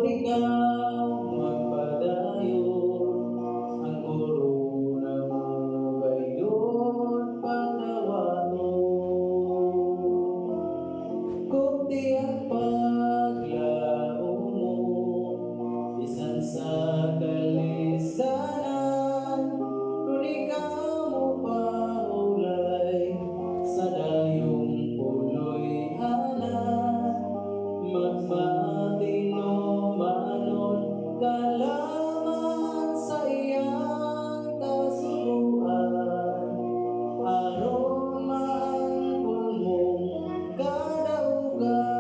ikaw magpadayon, ang korona mo gayon pagdawaton. Kunti ang paglao mo, bisan sa kalisanan, kung ikaw mo paulay, sa dayong puloy anak, magmatino manon kalaman sa iyang kasuruan, aron maangkon mong kadaugan.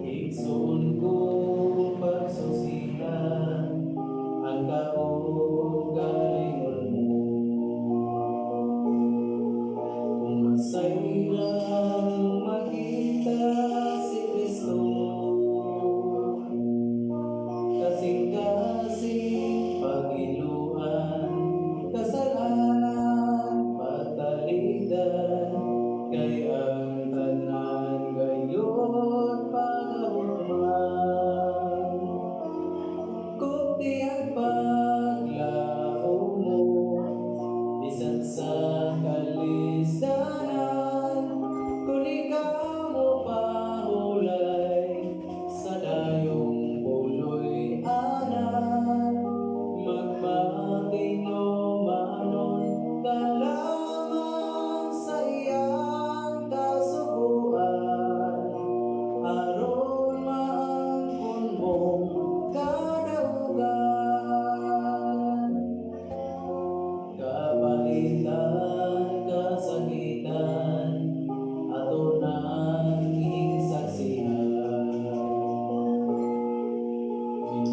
Igsoon kong pagsusitan ang kaugalingon mo, kung masayang makita si Kristo, kasing-kasing pagiluan, kasalanan patalidan, kay ang tanan gayon paghuman. Kunti ang paglao mo, bisan sa kalisanan, kung ikaw mo pahulay, sa dayong puloy anan, magmatino manon kalaman sa iyang kasubuan, aron maangkon mong kadaugan. Kapalitan, kasakitan, ato nang hinsaksihan,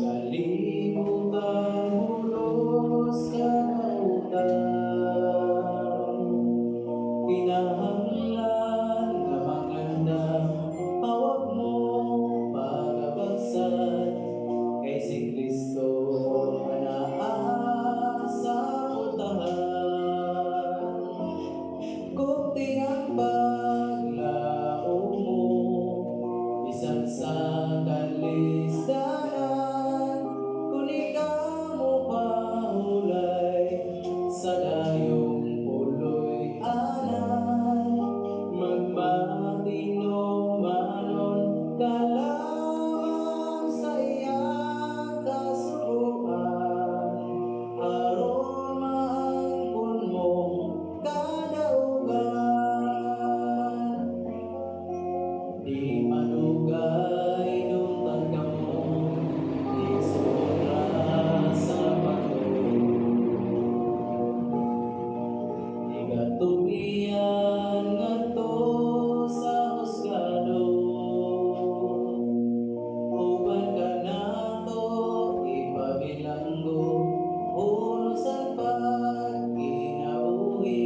kalibutan bulos kanautan, kinahanglan nga maganda, pawag mo pagabagsan, kay si Kristo anaa sa putahan. Kunti ang paglao mo, bisan sa kalistanan, kung ikaw mo pahulay, sa dayong puloy anan, magmatino manon kalaman sa iyang kasubuan, aron maangkon mong kadaugan. Di manugay nutang kamo, di sobra sa patuloy, di katugian ngadto sa husgado, uban ka nato ipabilanggo, uno sa pagkinabuhi,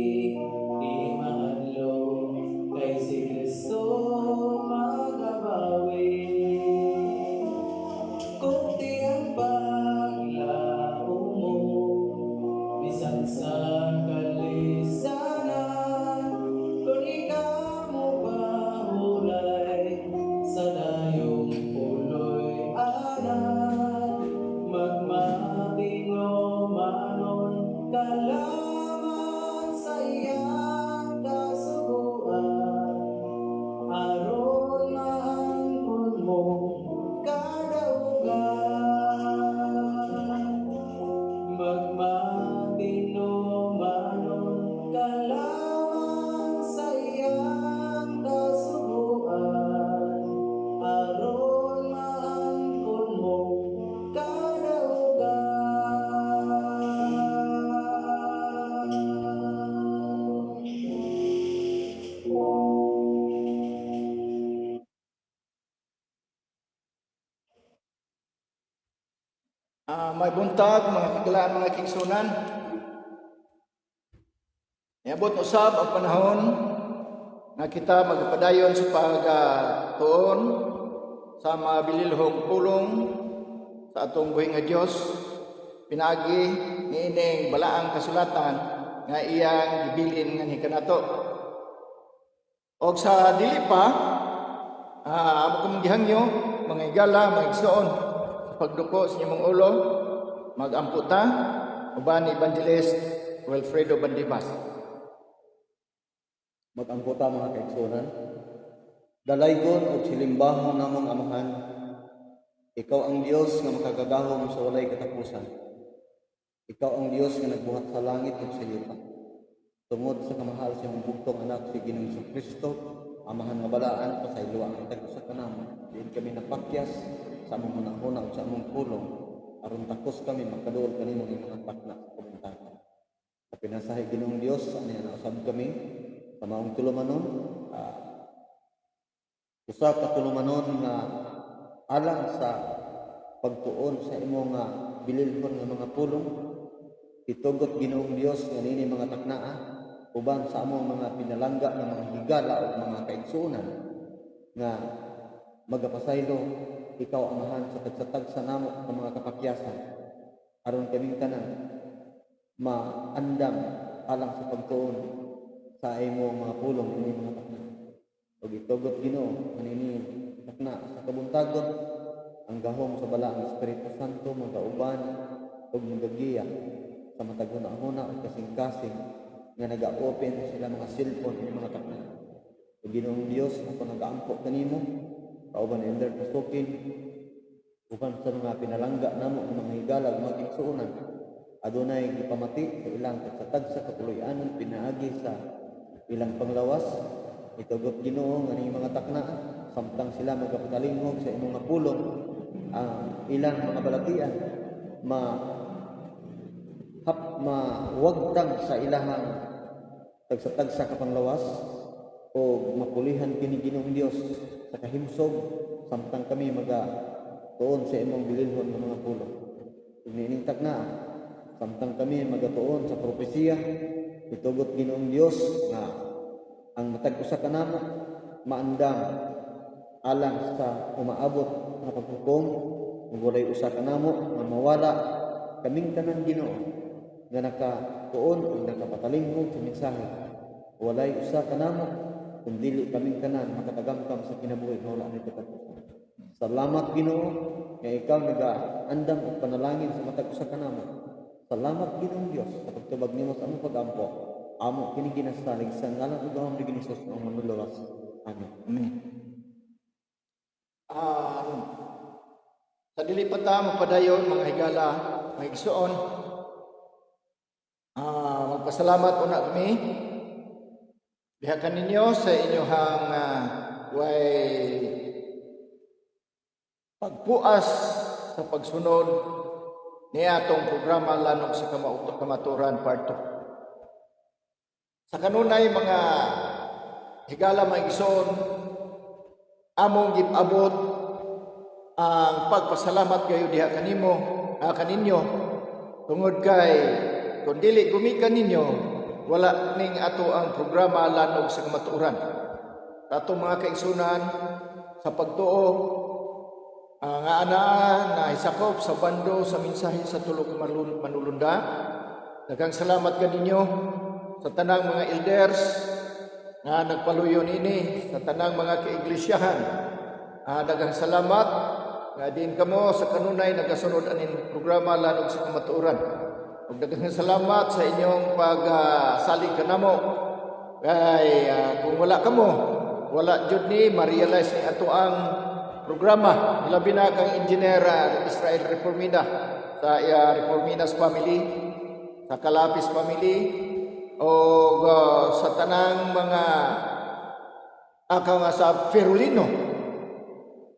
di mahadlo, kay si Kristo magabawi. Kunti ang paglao mo, bisan sa kalisanan, kung ikaw mo pahulay, sa dayong puloy anan, magmatino manon kalaman sa iyang kasubuan, aron maangkon mong kadaugan. Magmatino manon kalaman sa iyang kasubuan, aron maangkon mong May buntag, mga kagilaan, mga kigsunan. Niabot usab ang panahon na kita magpadayon sa pagtuon sa mga bililhong pulong sa atong buhi nga Dios. Pinagi niining balaang kasulatan nga iyang gibilin nga ni kanato. Og sa dili pa amo kong gihangyo, mga igala, mga igsoon, sa pagduko sa inyong ulo, magamputa, uban ni Evangelist Wilfredo Bandibas. Mag-angkota mga kaigsunan, dalaygon o silimbahon namong amahan, ikaw ang Diyos nga makagagahom sa walay katapusan. Ikaw ang Diyos nga nagbuhat sa langit at sa yuta. Tungod sa kamahal sa imong bugtong anak si Ginoong Kristo, amahan nga balaan pasayloa ang tagpo sa kanamo. Diin kami napakyas sa among hunahuna ug sa among pulong, aron takos kami makaduol kanimo ng mga takna sa kabuntagan. Sa pinasahi Ginoong Dios, ani nausab kami sa maong tulumanon, usa ka tulumanon nga alang sa pagtuon sa imong bililhon nga mga pulong. Itugot Ginoong Dios nga nini mga taknaa uban sa among mga pinalangga ng mga higala o mga kaigsuonan nga magapasaylo ikaw amahan sa tagsatag sa namo ng mga kapakyasan aron kaming tanan maandam alang sa pagtuon sa imong mga pulong ini mga takna. Ug itugot Ginoo kanini takna sa kabuntagon ang gahom sa bala ng Espiritu Santo magauban ug magagiya sa matag huna-huna ug kasing-kasing nga naga-open sila mga cellphone ng mga takna. Ug Ginoong Dios ako nagaampo kanimo kauban ni Elder Pasukin uban sa mga pinalangga namo ng mga higala ug mga igsuonan adunay gipamati sa ilang katsatag sa kapuloy-anon pinaagi sa ilang panglawas. Itugot Ginoo nga ning mga takna samtang sila magapatalingog sa imong mga pulong ang ilang mga balatian mawagtang sa ilahang tagsa-tagsa kapanglawas o mapulihan kini Ginoong Dios sa kahimsog samtang kami magatuon sa imong bililhon ng mga pulong. Ug niining takna samtang kami magatuon sa propesiya, itugot Ginoong Dios nga ang matag usa ka namo maandam alang sa umaabot nga paghukom ug walay usa ka namo nga mawala kaming tanan Ginoo nga nakatuon ug nakapatalingkod sa mensahe. Walay usa ka namo kun dili kaming tanan makatagamkam sa kinabuhi nga wala ni katapusan. Salamat Ginoo nga ikaw nagaandam og panalangin sa matag usa ka namo. Salamat Ginoong Dios sa pagtubag nimo sa among pagampo. Amo kini ginasalig sa ngalan ug gahom ni Hesus ang manluluwas. Amen. Amen. Sa dili pa ta mapadayon mga higala, mga igsoon, magpasalamat una kami diha kaninyo sa inyohang way pagpuas sa pagsunod niya atong programa Lanong sa Kamaturan Part 2. Sa kanunay mga higala mga igsoon, among gipabot ang pagpasalamat kayo diha kaninyo tungod kay kung dili gumikan ninyo wala ning ato ang programa Lanog sa Kamatuoran. Atong mga kaigsunan sa pagtuo nga anaa na isakop sa bando sa mensahe sa tulo ka manulunda. Daghang salamat kaninyo sa tanang mga elders nga nagpaluyon ini, sa tanang mga kaiglesiyahan. Daghang salamat nga din kamo sa kanunay nagasunod aning programa Lanog sa Kamatuoran. Ug daghang salamat sa inyong pagsalig kanamo. Kay kung wala kamo, wala jud ni ma-realize ni ato ang programa. Ilabi na kang engineer Israel Reformina sa Reforminas family, sa Calapis family, o sa tanang mga nga sa Ferolino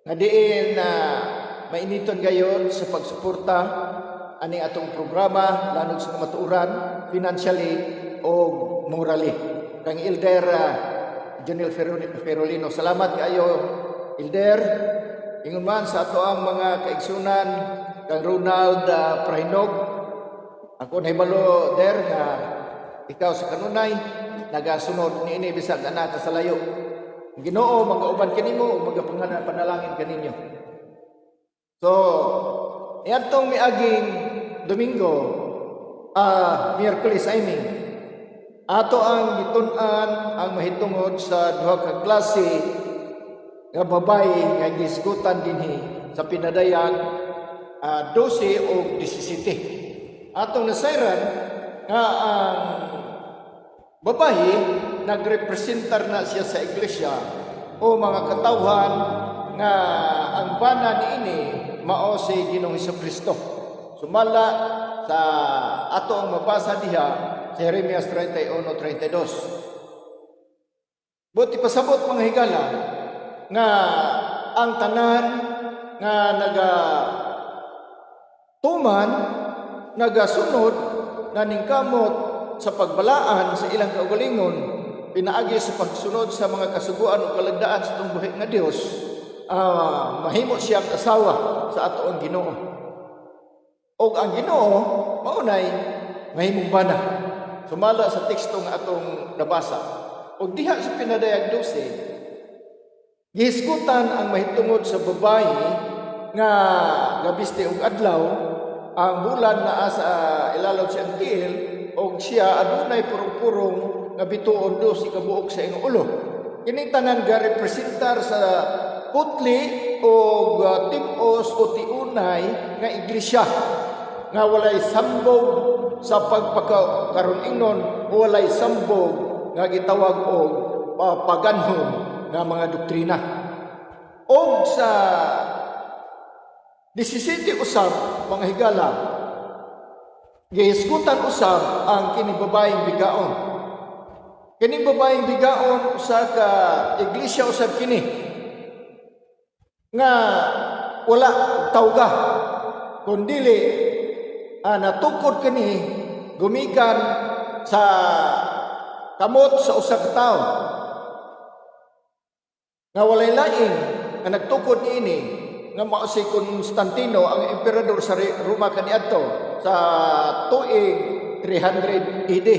nga diin mainiton gayon sa pagsuporta ani atong programa Lanog sa Kamatuoran financially o morally. Kang Elder Jonel Ferolino, salamat kayo Elder. Ingon man sa ato ang mga kaigsunan kang Ronald Prahinog, ako nahibalo der nga ikaw sa kanunay nagasunod niini bisag ana ka sa layo. Ginoo magauban kanimo ug magapanalangin kaninyo. So iadtong miaging Domingo, Miyerkules ato ang gitun-an ang mahitungod sa duha ka klase nga babae nga gisgutan dinhi sa pinadayag 12 o 17. Atong nasayran nga ang babae nagrepresentar na siya sa iglesia o mga katawhan nga ang bana niini mao si Ginoong Hesukristo. Sumala sa ato ang mabasa diha sa Jeremias 31:32. Buti pasabot mga higala nga ang tanan nga tuman nagasunod naningkamot sa pagbalaan sa ilang kaugalingon pinaagi sa pagsunod sa mga kasuguan o kalagdaan sa itong buhi nga Dios, mahimo siyang asawa sa ato ang Ginoo. O ang Ginoo maunay mahimong bana. Sumala sa teksto nga atong nabasa. O diha sa pinadayag 12, gihisgutan ang mahitungod sa babae nga gabiste og adlaw ang bulan naa sa ilalom siyang tiil o siya adunay purong-purong nga bituon 12 ka buok sa iyang ulo. Kini tanan ga representar sa putli o tim-os o tiunay nga iglesia nga walay sambog sa pagpakaron ingnon o walay sambog nga gitawag og paganhon nga mga doktrina. Og sa 17 usab mga higala, gihisgutan usab ang kining babaeng bigaon. Kining babaeng bigaon usa ka iglesia usab kini nga wala tawga kundili natukod kini gumikan sa kamot sa usa ka tawo nga walay lain nga nagtukod niini nga mao si Constantino ang emperador sa Roma kaniadto sa tuig 300 AD.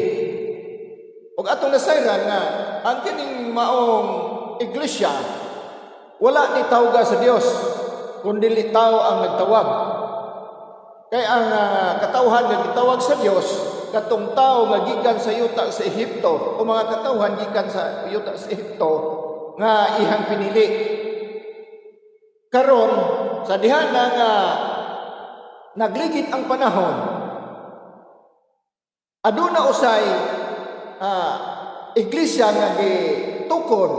Ug atong nasayran nga ang kining maong iglesia wala ni tawga sa Dios kundi tao ang nagtawag. Kay ang katawhan nga gitawag sa Dios katong tao nga gikan sa yuta sa Ehipto o mga katawhan gikan sa yuta sa Ehipto nga ihang pinili. Karon sa diha na nga nagligid ang panahon, aduna usay iglesia nga gitukod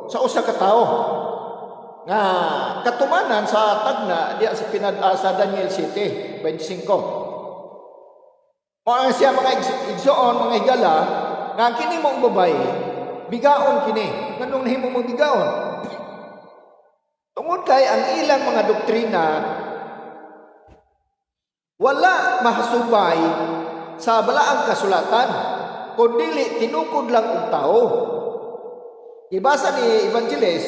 sa usa ka tawo nga katumanan sa tagna diya sa Daniel 7:25. Mao siya mga igsoon mga higala nga kini mong babae bigaon kini. Nganong nahimo mong bigaon? Tungod kay ang ilang mga doktrina wala mahasubay sa balaang kasulatan kundi tinukod lang og tao. Ibasa ni Evangelist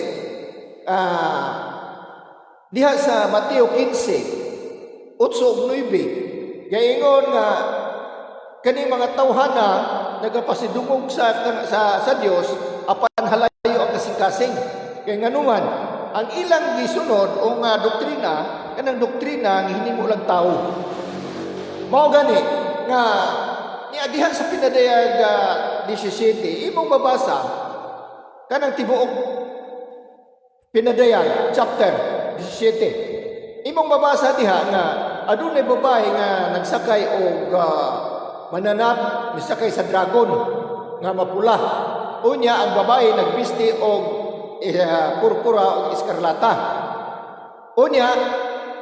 diha sa Mateo 15:8-9 gaingon nga kani mga tawhana nagapasidungog sa Dios apan halayo ang kasing-kasing. Kay nganuman ang ilang gisunod o nga doktrina kanang doktrina nga hinimo lang tao. Mao gani nga niadihan sa pinadayag 17 imong mabasa kanang tibuok pinadayag chapter 17. Imong mabasa diha nga adunay babae nga nagsakay og mananap, misakay sa dragon nga mapula. Unya ang babae nagbisti og purpura o iskarlata. Unya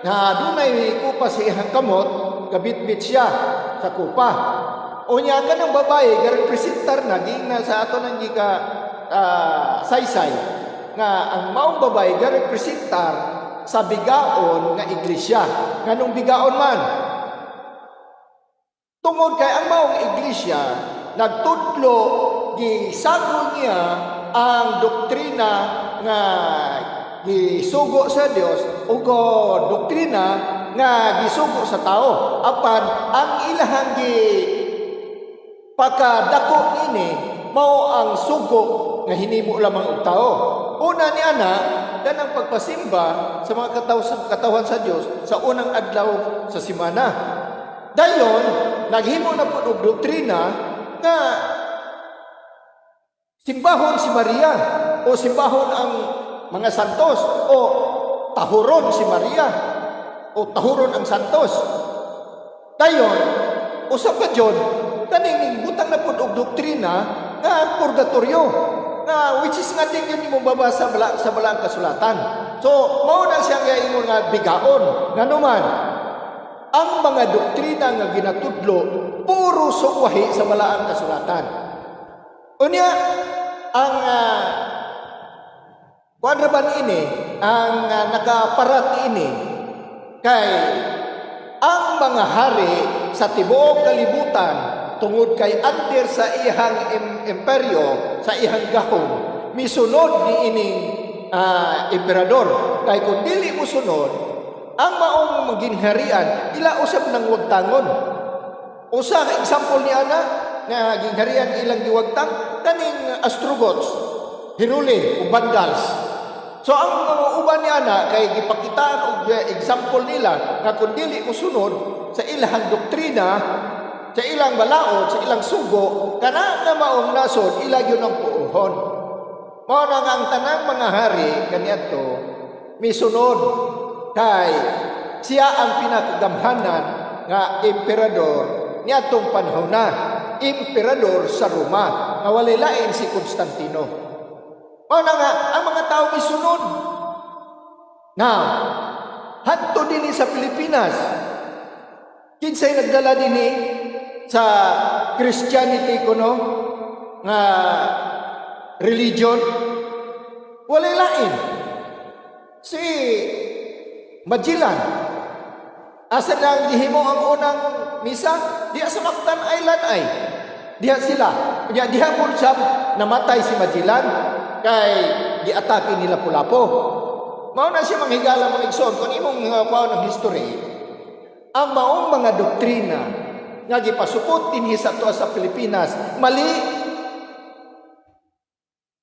nga adunay kupa sa iyang kamot, kabitbit siya sa kupa. Unya kanang babae garepresentar na gina sa ato nang gika saysay nga ang maong babae garepresentar sa bigaon nga iglesia. Nganong bigaon man? Tungod kay ang maong iglesia nagtudlo gisagol niya ang doktrina nga gisugo sa Dios ug doktrina nga gisugo sa tao. Apan ang ilahang pakadako ini mao ang sugo nga hinimo lamang og tao. Una ni ana kanang pagpasimba sa mga katawhan sa Dios sa unang adlaw sa semana. Dayon naghimo na po og doktrina nga simbahon si Maria o simbahon ang mga santos o tahuron si Maria o tahuron ang santos. Dayon, usap ka dyon, kaning butang na po og doktrina nga purgatorio, nga which is nga din yun mo babasa sa balang kasulatan. So, mao na siya nga ingon nga bigaon. Nga naman, ang mga doktrina nga ginatudlo, puro sukwahi sa balaang kasulatan. Unya, ang kuadraban ini, ang nakaparat ini, kay ang mga hari sa tibuok kalibutan, tungod kay under sa ihang imperyo, sa ihang gahom, misunod ni ining emperador. Kay kung dili mo sunod, ang maong maginharian, ila usab nang wagtangon. Usa ka example ni ana nga ginharian ilang giwagtang kaning Ostrogoths, Hiruli ug Vandals. So ang mga uban ni ana kay gipakitaan og example nila nga kung dili mo sunod sa ilang doktrina, sa ilang balaod, sa ilang sugo, kana na maong nasod ila gyud ang puuhon. Mao na nga ang tanang mga hari kaniadto misunod kay siya ang pinakagamhanan nga emperador niadtong panahon na, emperador sa Roma, nga walay lain si Constantino. Mao na nga ang mga tao misunod. Now, hadto dinhi sa Pilipinas, kinsay nagdala dinhi sa Christianity kuno nga religion? Walay lain. Si Magellan, asa nang gihimo ang unang misa? Diha sa Mactan Island ay. Diha sila. Diha po siya namatay si Magellan kay giatake nila Lapu-Lapu. Mao na siya manghigala mga igsoon kung imong kuha ng history. Ang maong mga doktrina nga gipasupot dinhi sa tuwa sa Pilipinas, mali.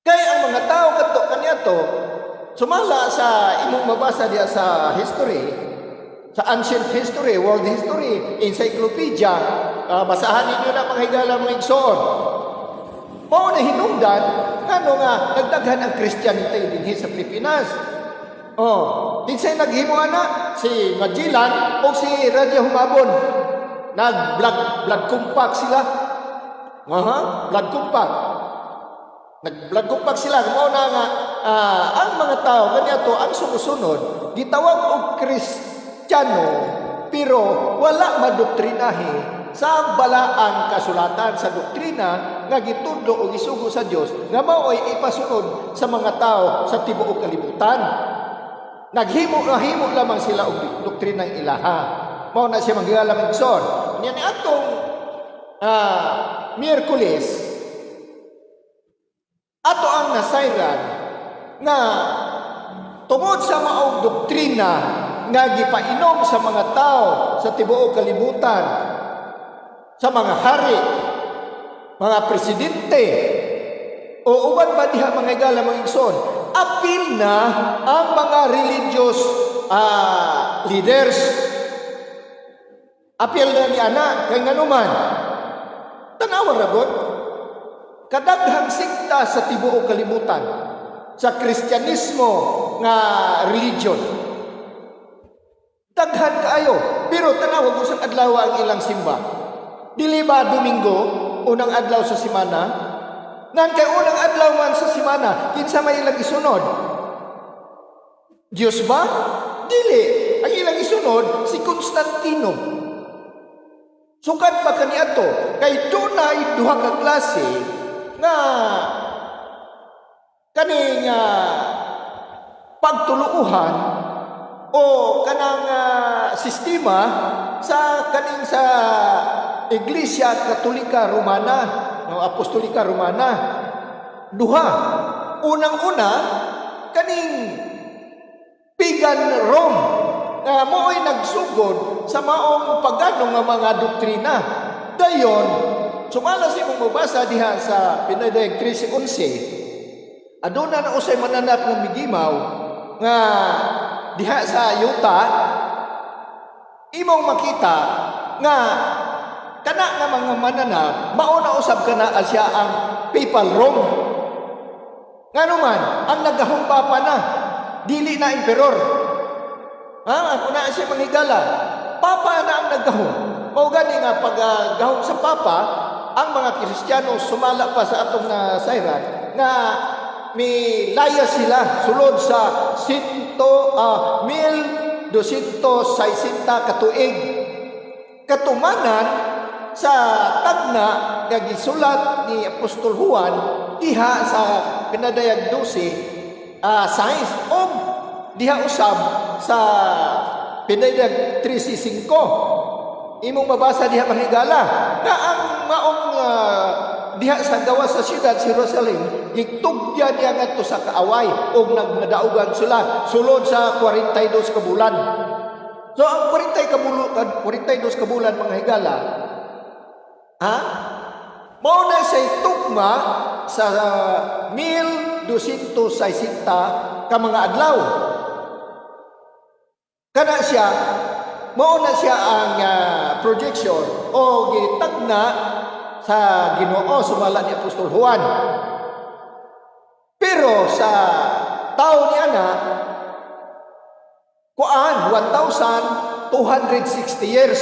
Kay ang mga tao kadto kaniadto sumala sa imong mabasa diha sa history, sa ancient history, world history, encyclopedia, basahan ninyo na panghigala mga igsoon. Mao na hinungdan ngano nga nagdaghan ang Christianity dinhi sa Pilipinas. Kinsay naghimo ana? Si Magellan o si Raja Humabon. Nag-blood compact sila. Blood compact. Nag-blood compact sila. Mao na nga ang mga tao kaniadto ang sumusunod gitawag og Kristiyano pero wala madoktrinahe sa balaang kasulatan sa doktrina nga gitudlo o gisugo sa Dios nga mao'y ipasunod sa mga tao sa tibuok kalibutan. Naghimo lamang sila og doktrinang ilaha. Mao na siya manggagalamig son. Niya ni atong Miyerkules ato ang nasayran nga tungod sa maong doktrina nga gipainom sa mga tao sa tibuok kalibutan, sa mga hari, mga presidente, o uban ba diha mga igala mga igsoon, apil na ang mga religious leaders. Apil na ni ana kay nganuman. Tanawa ra gud kadaghang sikta sa tibuok kalibutan sa Kristyanismo nga religion. Daghan kaayo, pero tanawa gud sa adlaw ang ilang simba. Dili ba Domingo, unang adlaw sa semana? Nan kay unang adlaw man sa semana, kinsa may ilang isunod? Dios ba? Dili. Ang ilang isunod si Constantino. Sukad pa kaniadto kay dunay duha ka klase nga kaning pagtuluuhan o kanang sistema sa kaning sa Iglesia Katolika Romana, no, Apostolika Romana. Duha. Unang-una kaning pagan Rome nga mo'y nagsugod sa maong pagano nga mga doktrina. Dayon, sumala si mong mabasa diha sa Pinadayag 13:11. Aduna na usay mananap ng migimaw nga diha sa yuta imong makita nga kana nga mga mananap mauna usab kana asya ang Papal Rome. Ngano man ang nagahumpa pa na dili na emperor. Ako na siya manghigala. Papa na ang naggahom. Mao gani nga pag gahom sa Papa, ang mga Kristiyano sumala pa sa atong sayran nga may laya sila sulod sa 1,260 katuig. Katumanan sa tagna nga gisulat ni Apostol Juan diha sa pinadayag 12 science o diha usab sa pinadayag 13:5. Imong mabasa diha manghigala nga ang maong diha sa gawas sa siyudad si Jerusalem gitugyan niya ngadto sa kaaway ug nagmadaugan sila sulod sa 42 ka bulan. So ang 42 ka bulan mga higala, mao na say tugma sa 1,260 ka mga adlaw. Kana siya, mao na siya ang projection o gitagna sa Ginoo sumala ni Apostol Juan. Pero sa taon niya na 1,260 years.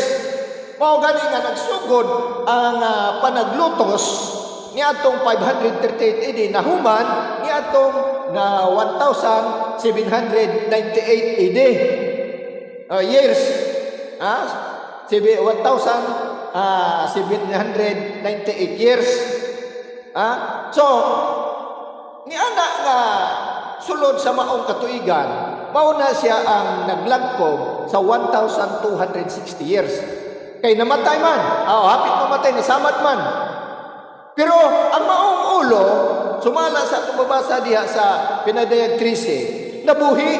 Mao gani nga nagsugod ang panaglutos ni atong 538 AD na human ni atong 1,798 AD. Years. 1,798 years. So, ni anak nga sulod sa maong katuigan, mao na siya ang naglangkob sa 1,260 years. Kay namatay man, hapit mamatay, nasamat man. Pero ang maong ulo, sumala sa atong mabasa diha sa pinadayag 13, nabuhi.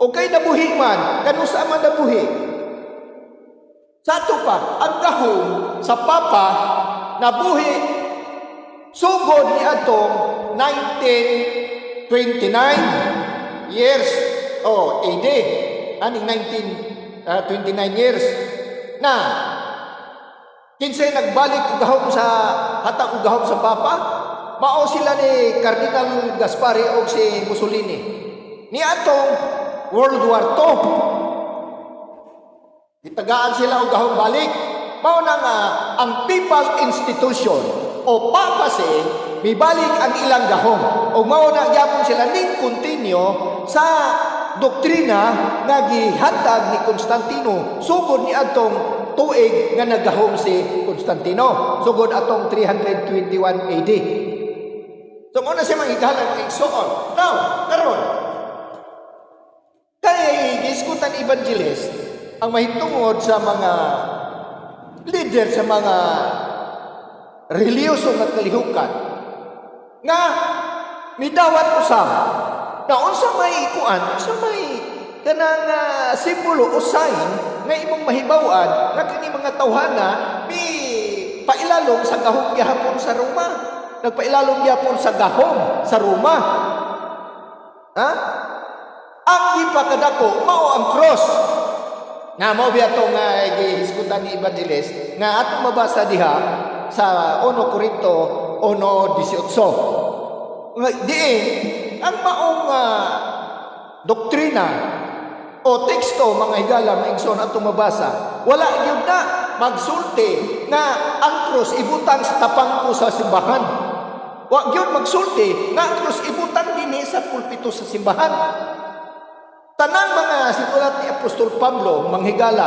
O kay nabuhi man, kanusa man nabuhi. Sa ato pa, ang gahom sa Papa, nabuhi, sugod ni atong 1929 years AD. Aning 1929 years. Na, kinsay nagbalik og gahom sa hatag og gahom sa Papa, mao sila ni Cardinal Gaspari o si Mussolini. Ni atong World War II. Itagaan sila og gahom balik. Mao na nga ang Papal Institution o papase mibalik ang ilang gahom. O mao na gyapon sila ning continue sa doktrina nga gihatag ni Constantino sugod ni atong tuig nga naggahom si Constantino sugod atong 321 AD. So mo na siya manghigala ng igsoon. Now, karon kay giskutan evangelist ang mahitungod sa mga leader sa mga reliyoso nga kalihukan nga midawat usab na unsa may kuan, unsa may kanang simbolo o sign nga imong mahibaw-an nga kini mga tawhana mi pailalom sa gahom gihapon sa Roma. Nagpailalom gihapon sa gahom sa Roma. Ang ipakadako mao ang cross. Nga mao biya to nga gihisgutan ni evangelist nga atong mabasa diha sa 1 Corinto 1:18. Diin ang maong doktrina o teksto mga higala maigsoon atong mabasa, wala gyud na magsulti nga ang cross ibutang sa tapangko sa simbahan. Wa gyud magsulti nga ang cross ibutang dinhi sa pulpito sa simbahan. Tanang mga sigulat ni Apostol Pablo manghigala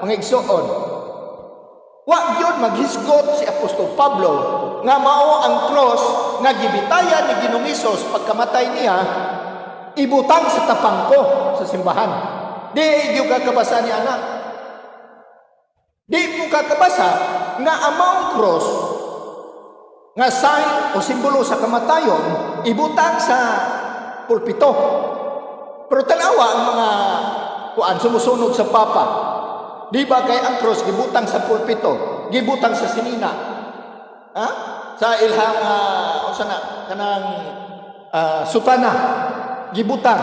mga igsoon, wa gyud maghisgot si Apostol Pablo nga mao ang cross nga gibitayan ni Ginoong Hesus pagkamatay niya ibutang sa tapangko sa simbahan. Di gyud kakabasa ni anak. Di mo kakabasa nga ang maong cross nga sign o simbolo sa kamatayon ibutang sa pulpito. Pero tanawa ang mga kuan sumusunod sa Papa. Di ba kay ang cross gibutang sa pulpito, gibutang sa sinina. Sa ilhang unsa na kanang sutana gibutang.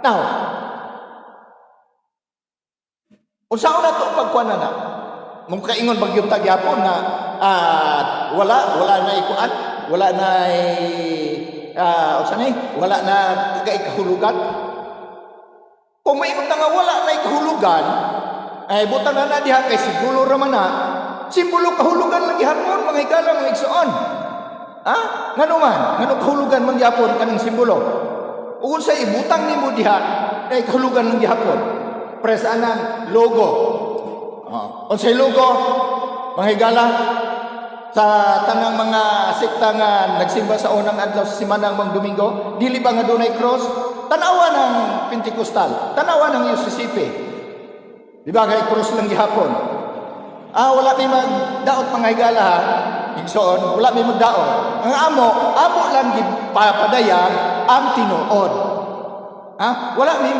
Now, unsa na to pagkuan na? Mong kaingon bagyong tagyapon na wala na ikuan, wala na wala na kahulugan. Kung may nga wala na kahulugan, ay butang na diha kay simbolo raman na, simbolo kahulugan lagi hapon mga higala mga igsoon. Ngano man, ngano kahulugan man gyapon kaning simbolo. Ug sa ibutang nimo diha ay kahulugan lang gyapon. Pres anang logo. Unsay logo? Mga higala sa tanang mga sekta nga nagsimba sa unang adlaw sa semana ng Domingo, dili ba nga dunay cross? Tanawa ng Pentecostal, tanawa ng UCCP. Di ba kay cross lang gihapon? Wala may magdaot mga higala ha. Igsoon, wala may magdaot. Ang amo lang gipapadayag ang tinuod. Wala may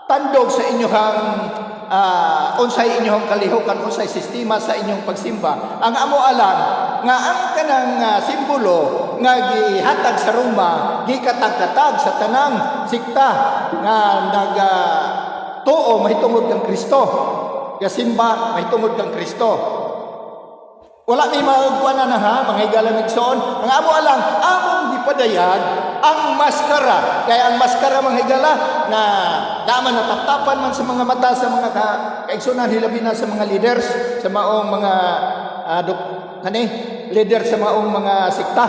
tandog sa inyong unsay inyong kalihukan, unsay sistema sa inyong pagsimba. Ang amo alam nga ang kanang simbolo nga gihatag sa Roma, gikatag-katag sa tanang sikta nga tuo mahitungod kang Kristo. Gasimba mahitungod kang Kristo. Wala may magkuana na mga higala igsoon. Ang amo alang among gipadayag ang maskara. Kaya ang maskara mga higala na naman nataptapan man sa mga mata sa mga kaigsunan, hilabi na sa mga leaders, sa maong mga leader sa maong mga sikta.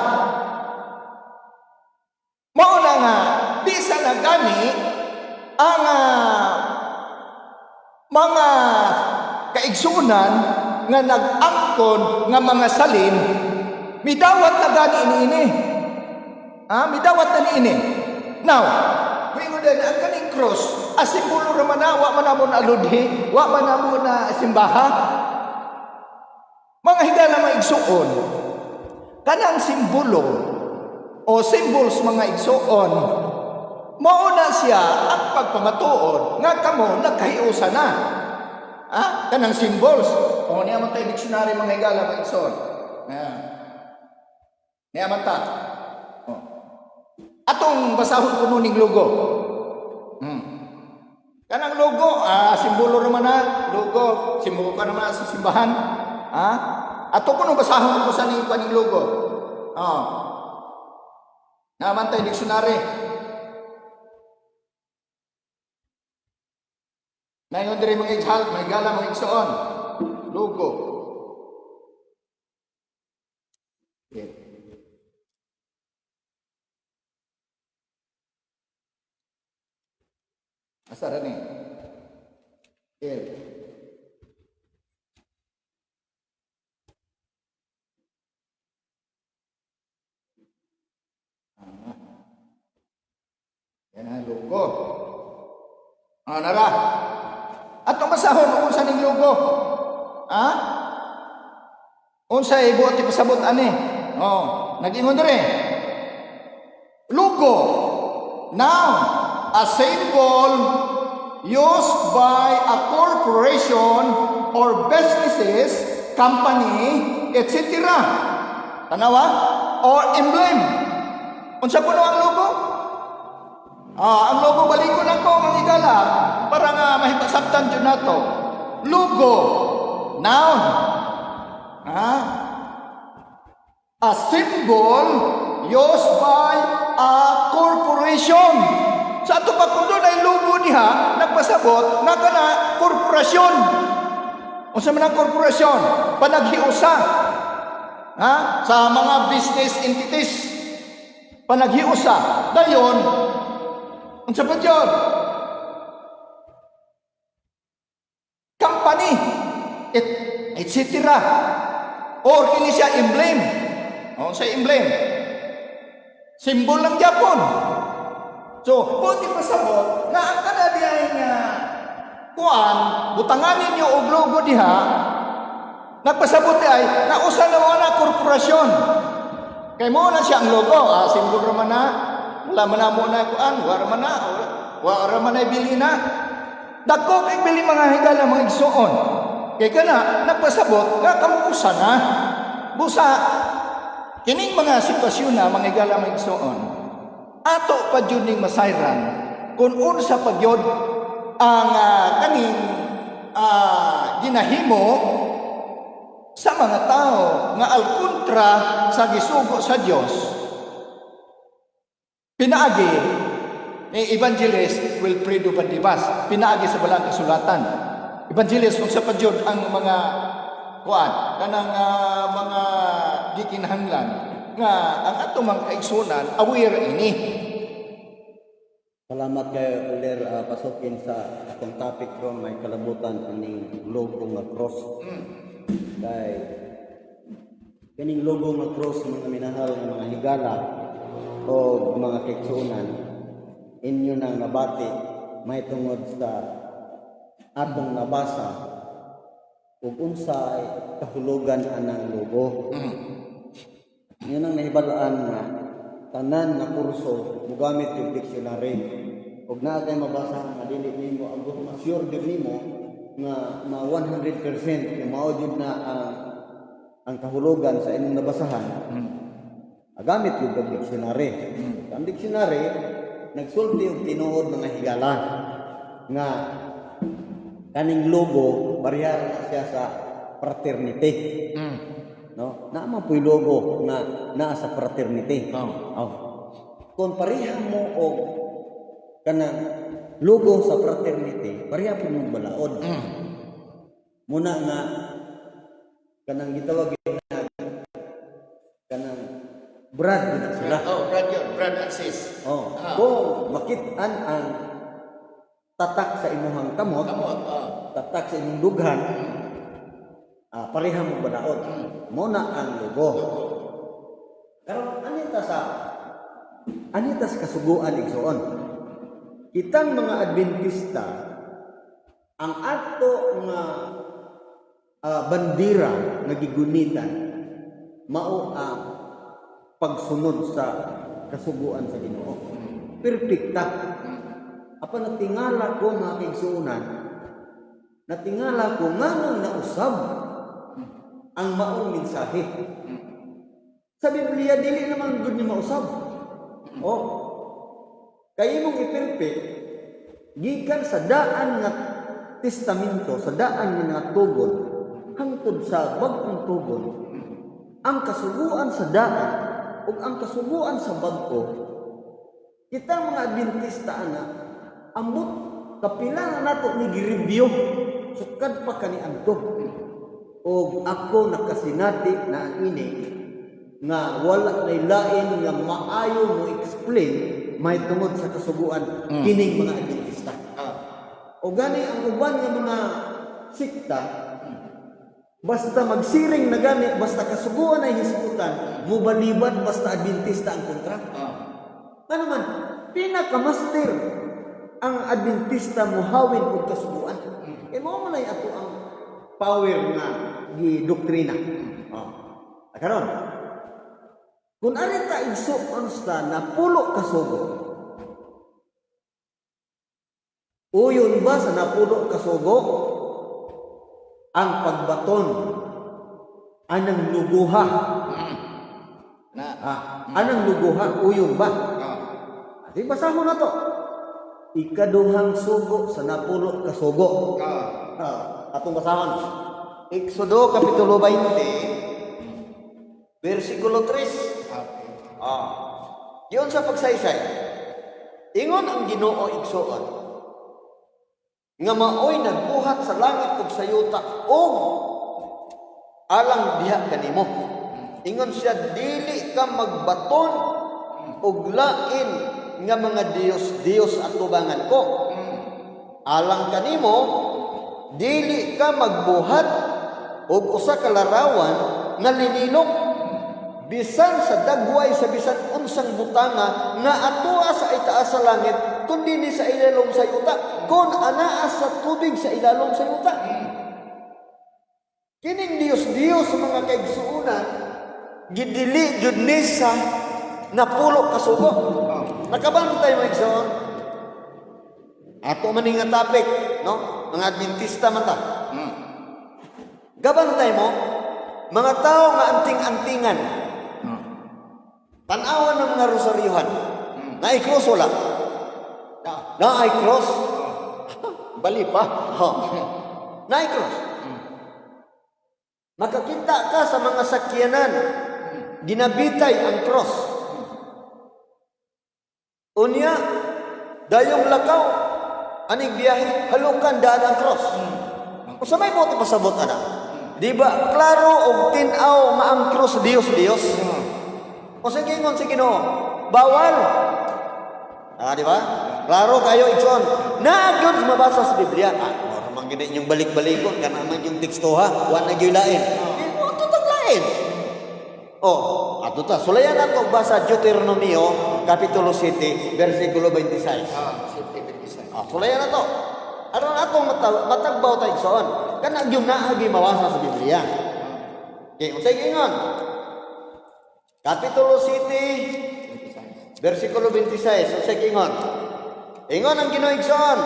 Mauna nga bisa na gani ang mga kaigsunan nga nag-angkon nga mga salin, midawat na gani ini. Midawat na ini. Now, Wingon din ang kaning cross, simbolo ra man na, wa man namon aludhi, wa man namon na simbaha. Mga higala mga igsuon, kanang simbolo o symbols mga igsuon, mauna siya ang pagpamatuod nga kamo nagkahiusa na. Kanang symbols. Niya man tayo dictionary mga higala mga igsuon. Niya man ta. Atong basahon kuno ning logo. Kanang logo, simbolo naman na, logo, simbolo pa naman sa simbahan. Ato kuno basahon ko sa ning kaning logo. Naman tayo dictionary. Nayon diri mga ighal, mga gala mga igsoon. Logo. Okay. Asara ni. Yan ang logo. Nara. Atong basahon unsa ning logo? Unsay buot ipasabot ani? Nag-ingon diri. Logo. Noun, a symbol used by a corporation or businesses, company, etc. Tanawa? Or emblem. Unsa kuno ang logo? Ang logo balikon ako mga higala para nga mahipasabtan jud nato. Logo, noun. A symbol used by a corporation. Sa ato pagkundo na logo diha nagpasabot nga kana korporasyon. Unsa man ang korporasyon? Panaghiusa. Sa mga business entities. Panaghiusa. Dayon unsa pa jud? Company, etc. Or kini siya emblem. Sa emblem. Simbol lang gyapon. So, kung di pasabot, nga ang kanadiay nga butangan ninyo og logo diha, nagpasabot ay na usa na wala korporasyon. Kay mo na siya ang logo, simbol ra man na, wala man na mo na wala man na bili na. Dako kay bili mga higala mga igsuon. Kay kana nagpasabot nga kamo usa na. Busa kining mga sitwasyon na mga higala mga igsuon. Ato pa jud ning masayran kung unsa pa gyud ang kaning ginahimo sa mga tao nga alkontra sa gisugo sa Dios. Pinaagi ni Evangelist Wilfredo Bandibas, pinaagi sa balang kasulatan. Evangelist kung sa padyod ang mga kuan kanang mga gikinahanglan nga ang atong mga kaigsunan aware ini. Salamat kay Elder pasukin sa atong topic ron may kalabutan aning logo nga cross. Kay kaning logo nga cross mga minahal nga mga higala o mga kaigsunan inyo nang nabati may tungod sa atong nabasa ug unsay kahulugan anang logo. Yun ang nahibalaan nga tanan nga kurso mugamit yung dictionary ug naa kay mabasa nga dili nimo ang sure gyud nimo nga 100% nga mao jud na ang kahulugan sa inyong nabasahan. Gamit yung dictionary. Ang dictionary nagsulti og tinuod mga higala nga kaning logo barya na siya sa fraternity. No? Naman po'y logo na naa sa fraternity. Kung pareha mo o kanang logo sa fraternity, pareha po mong balaod. Muna nga, kanang gitawag na kanang brad na sila. Brad yun, brad and sis. Kung makitaan ang tatak sa imuhang kamot, tatak sa imong dughan, pareha mong balaod. Muna ang logo. Pero anitas kasuguan igsoon. Kitang mga Adventista ang ato nga bandira nga gigunitan mao ang pagsunod sa kasuguan sa Ginoo. Perpekta. Apa natingala ko nga kaigsuonan, natingala ko nganong nausab ang maong mensahe. Sa Biblia, dili naman gud ni mausab. Kaya mong i-perfect, gikan sa daan nga testamento, sa daan nga tugon, hangtod sa bagong tugon, ang kasuguan sa daan, o ang kasuguan sa bagko, kita mga Adventista ambot kapila na nato ni gireview, sukad pa kani antog. O ako nakasinati na ini nga wala na lain nga maayo mo explain may tungod sa kasuguan kining mga Adventista. O gani ang uban nga mga sikta basta magsiring na gani basta kasuguan ay hisgutan mubalibad basta Adventista ang kontra. Ano man pinakamaster ang Adventista muhawin og kasuguan. Mao man ay ato ang power nga gi-doktrina. Karon, kung arita igsuon sa napulo ka sugo, uyon ba sa napulo ka sugo ang pagbaton anang luguha? Anang luguha, uyon ba? Di basahon na to. Ikaduhang sugo sa napulo ka sugo. Atong basahon. Exodo kapitulo 20 versikulo 3. Yun sa pagsaysay. Ingon ang Ginoo igsuon nga maoy nagbuhat sa langit ug sa yuta og alang diha kanimo. Ingon siya dili ka magbaton og lain nga mga Dios at tubangan ko. Alang kanimo dili ka magbuhat og usa ka larawan nga linilok bisan sa dagway sa bisan unsang butanga nga atoa sa itaas sa langit kundi ni sa ilalom sa yuta kun anaa sa tubig sa ilalom sa yuta. Kining Dios sa mga kaigsuonan gidili jud ni sa napulo ka sugo. Nakabantay mo igsoon. Ato man nga topic, no? Mga Adventista man ta. Gabantay mo mga tao nga anting-antingan. Tanawan ng mga rosaryuhan. Na i-cross wala. Na i-cross. Bali pa. Na i-cross. Makakita ka sa mga sakyanan, ginabitay ang cross. Unya, dayong lakaw, aning biyahe, halukan daan ang cross. Kung sa may buti pasabot, anak. Di ba, klaro o tinaw maang cross, Diyos. O sige ngon, sige no, bawal. Di ba? Klaro kayo, Ikson. Naagyon mabasa sa Biblia. Orang gini yung balik-balikon, kana man yung teksto ha, wala na yung lain. Ito ang lain. Ato ta, sulayan nato basa Deuteronomio, Kapitulo 7, versikulo 26. 7:26. Sulayan nato. Aron atong matagbaw tayo Ikson. Kana yung naagi mawasa sa Biblia. Okay, sige ngon. Kapitulo 7, versikulo 26. Sige ngon. Ingon ang Ginoo Igsoon,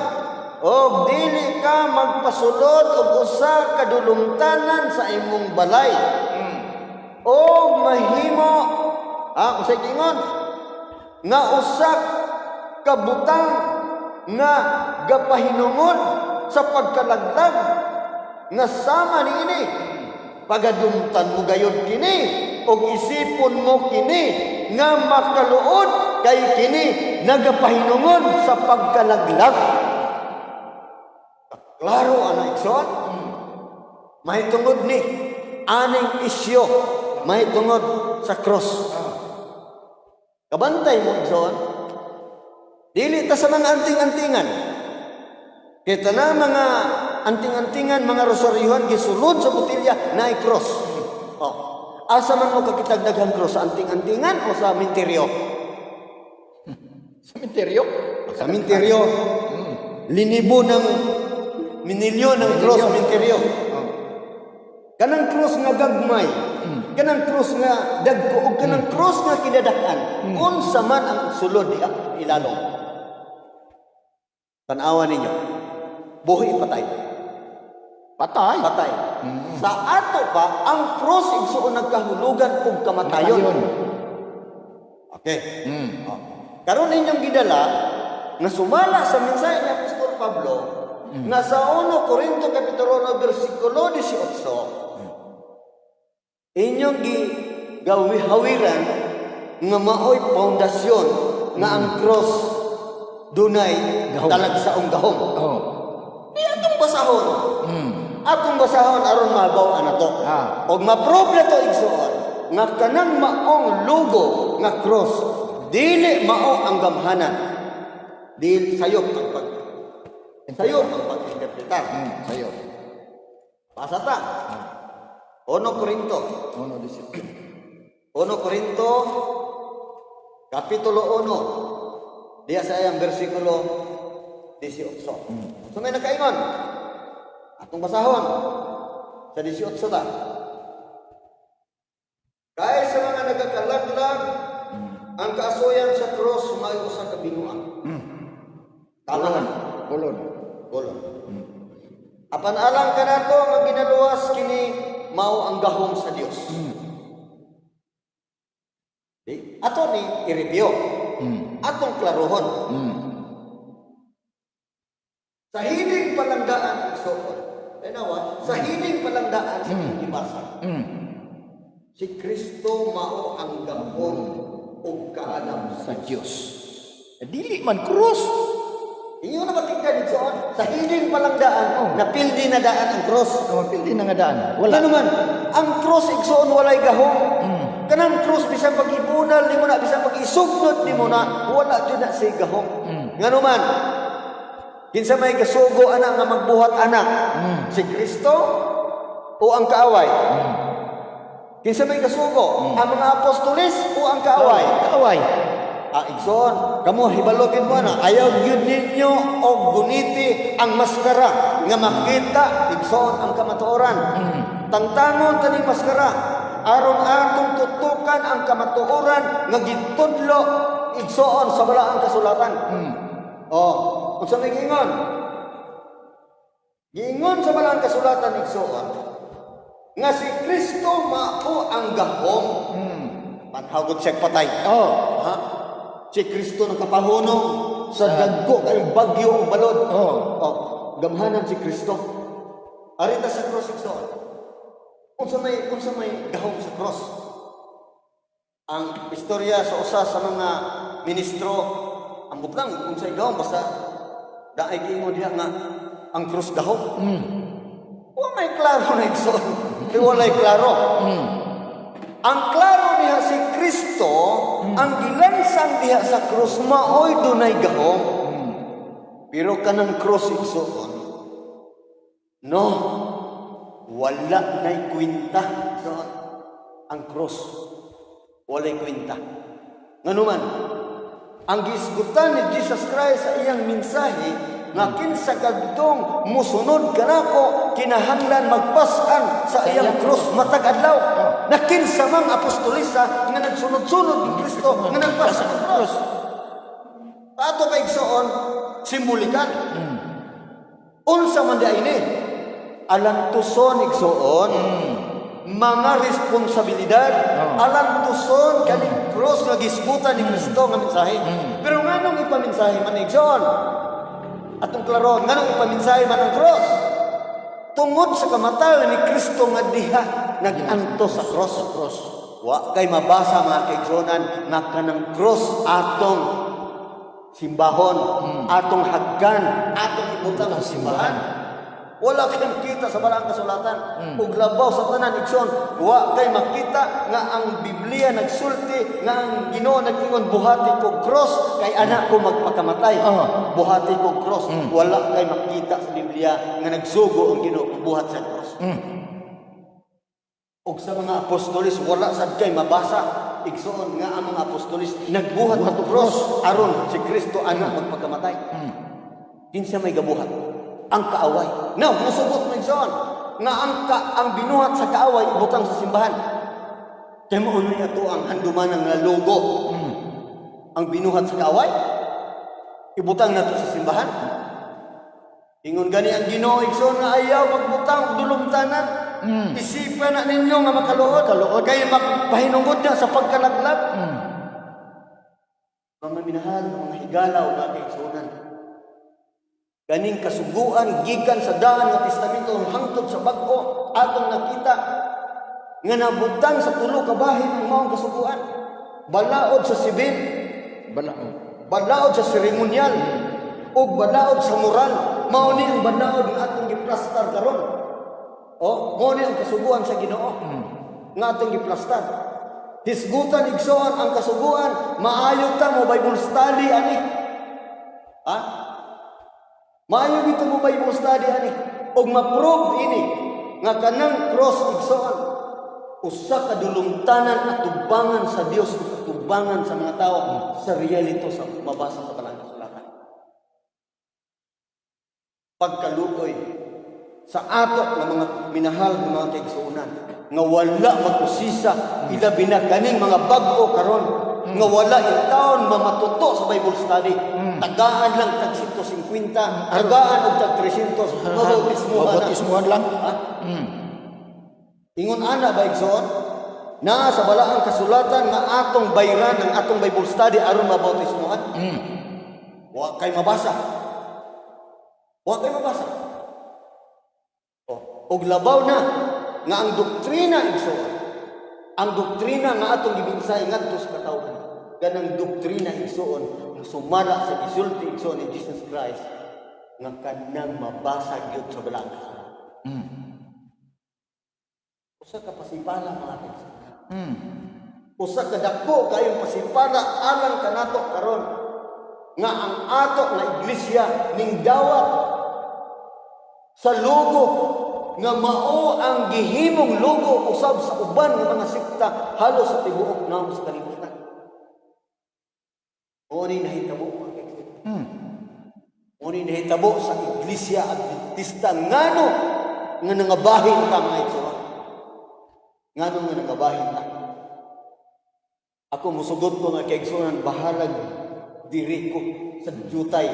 og dili ka magpasulod og usa ka dulumtanan sa imong balay. Og mahimo, usay ingon, nga usa ka butang nga gapahinungod sa pagkalaglag nga sama niini. Pagadumtan mo gayud kini og isipon mo kini nga makaluod kay kini nagapahinungon sa pagkalaglag. Klaro ana Ikson. Mahitungod ni aning isyo, mahitungod sa cross. Kabantay mo Ikson. Dili ta sa mga anting-antingan. Kita na mga anting-antingan, mga rosaryuhan gisulod sa botilya na cross. Asa man mo kakitag daghang cross, sa anting-antingan o sa minteryo? Sementeryo? Sa minteryo. Linibo ng minilyon ng cross sa minteryo. Kanang cross nga gagmay, kanang cross nga dagko, o kanang cross nga kinadakan, unsa man ang sulod ilalong. Tanawa ninyo, buhi patay. Patay. Sa ato pa, ang cross igsuon nagkahulugan og kamatayon. Okay. Karon ninyong gidala nga sumala sa mensahe ni Apostol Pablo nga sa 1 Corinto Kapitulo 9 versikulo 18 inyong gigawi-hawiran nga maoy pundasyon nga ang cross dunay talagsaong gahom. Di atong basahon. Atong basahon aron mabaw ana to. Og maproble to igsuon nga kanang maong logo nga cross dili mao ang gamhanan. Dili sayop ang pag-interpretar. Sayo. Basa ta. 1 Corinto. 1 Corinto Kapitulo 1. Diya sa ayang versikulo 18. So may nakaingon. Atong basahon sa 18 ta. Kaya sa mga nagakalaglag ang kaasuyan sa cross may usa ka binuang. Tama na. Kulon. Apan alang kanato nga ginaluwas kini mao ang gahom sa Dios. Ato ni i-review. Atong klarohon. Sa hiling palangdaan sa hiling palangdaan sa gibasa. Si Kristo mao ang gahom ug kaalam Sa Diyos. Dili man cross. Inyo na matingkad dito sa hiling palangdaan napildi na daan ang cross. Mapildi na nga daan. Wala naman. Ang cross igsoon walay gahom. Kanang cross bisan pag-ibunal di mo na, bisan pag-isugnod di mo na, wala jud na si gahom. Ngano man? Kinsa may gasugo anak nga magbuhat anak? Si Kristo o ang kaaway? Kinsa may gasugo? Ang mga apostoles o ang kaaway? Kaaway. Igsoon, kamo hibalogin mo na, ayaw yun ninyo o guniti ang maskara nga makita, igsoon ang kamatuoran. Tangtangon taning maskara, aron atong tutukan ang kamatuoran nga gitudlo, igsoon sa balaang kasulatan. Kung sa may giingon? Giingon sa balaang kasulatan, igsoon, nga si Kristo mao ang gahom. Panhagot siya patay. Si Kristo nakapahunong sa dagko kay bagyo o balod. Gamhanan si Kristo. Arita sa cross igsoon. Unsa may gahom sa cross. Ang istorya sa usa sa mga ministro, ang butang unsay gahom basta daay giingon diha nga ang cross gahom. Wa may klaro na igsoon. Walay klaro. Ang klaro diha si Kristo, ang gilansang diha sa cross maoy dunay gahom. Pero kanang cross igsoon, no, wala na'y kwenta igsoon. Ang cross, walay kwenta. Nganuman, ang gisgutan ni Jesus Christ sa iyang mensahe nga kinsa kadtong musunod kanako kinahanglan magpasan sa iyang cross matag adlaw. Na kinsa mang apostolisa nga nagsunod-sunod ni Kristo nga nagpasan sa cross. Ato kay igsoon simbolikan. Unsa man di ini? Alantuson igsoon mga responsibilidad, alantuson kaning cross nga gisbutan ni Kristo nga mensahe. Pero nganong ipamensahe man igsoon? Atong klaron, nganong ipamensahe man ang cross? Tungod sa kamatayon ni Kristo nga diha naganto sa cross. Wa kay mabasa mga kaigsonan nga kanang cross atong simbahon, atong haggan, atong ibutang sa simbahan. Wala kang kita sa balang kasulatan. Ug labaw sa tanan igsoon, wa kay makita nga ang Biblia nagsulti nga ang Ginoo nag-ingon buhati ko cross kay anak ko magpakamatay. Buhati ko cross. Wala kay makita sa Biblia nga nagsugo ang Ginoo buhat sa cross. Ug sa mga apostolis wala sad kay mabasa igsoon nga ang mga apostolis nagbuhat sa cross aron si Kristo anak magpakamatay. Kinsa may gabuhat? Ang kaaway. Now, nasubot mo igsoon nga ang binuhat sa kaaway ibutang sa simbahan. Kaya mo niya ito ang handumanan nga logo. Ang binuhat sa kaaway ibutang na ito sa simbahan. Ingon gani ang Ginoo igsoon nga ayaw magbutang dulumtanan. Isipan na ninyo nga makaluod. Kaya magpahinungod na sa pagkalaglag. Mga minahal, mga higala o mga igsunan. Kaning kasuguan gikan sa daan nga testamento hangtod sa bag-o atong nakita nga nabutang sa tulo ka bahin ang maong kasuguan. Balaod sa sibil, balaod sa seremonyal, ug balaod sa moral. Mao ni ang balaod nga atong giplastar karon. Mao ni ang kasuguan sa Ginoo nga atong giplastar. Hisgutan igsoon ang kasuguan, maayo ta mo Bible study ani. Maayo dito mo Bible study ani og ma-prove ini nga kanang cross igsoon usa ka dulumtanan at tubangan sa Dios ug tubangan sa mga tao sa realito sa mabasa sa Balang Kasulatan. Pagkaluoy sa ato nga mga minahal nga mga kaigsuonan nga wala magusisa ilabi na kaning mga bag-o karon nga wala itaon mamatuto sa Bible study. Tagaan lang tag 150, tagaan og tag 300, mabautismuhan lang. Ingon ana ba igsoon? Na sa balaang kasulatan nga atong bayran ang atong Bible study aron mabautismuhan. Wa kay mabasa. Og labaw na nga ang doktrina igsoon. Ang doktrina nga atong gibinsay ngadto sa katawhan. Ganang doktrina igsoon sumala sa gisulti igsoon ni Jesus Christ nga kanang mabasa gyud sa balang kasulatan. Usa ka pasipala mga kaigsuonan. Usa ka dako kayong pasipala alang kanato karon nga ang ato nga iglesia ning dawat sa logo nga mao ang gihimong logo usab sa uban nga mga sekta halos sa tibuok namo sa kalibutan. Uni nahitabo sa Iglesia Adventista ngano nga nangabahin ta mga igsoon. Ngano nga nangabahin ta. Ako musugod ko nga kaigsuonan bahalag diri ko sa jutay.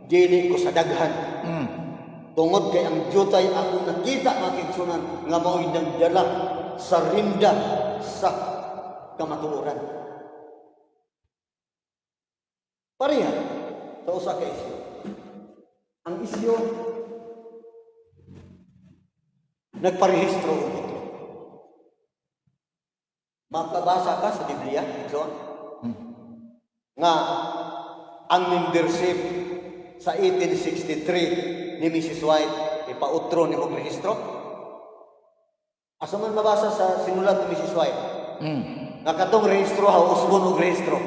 Dili ko sa daghan. Tungod kay ang jutay ako nakita mga kaigsuonan nga mao'y nagdala sa rinda sa kamatuoran. Pareha sa usa ka isyu. Ang isyu nagparehistro og butro. Makabasa ka sa Biblia, Igsoon, nga ang membership sa 1863 ni Mrs. White ipautro ni mong rehistro. Asa man mabasa sa sinulat ni Mrs. White? Nga katong rehistro ha usbon og rehistro.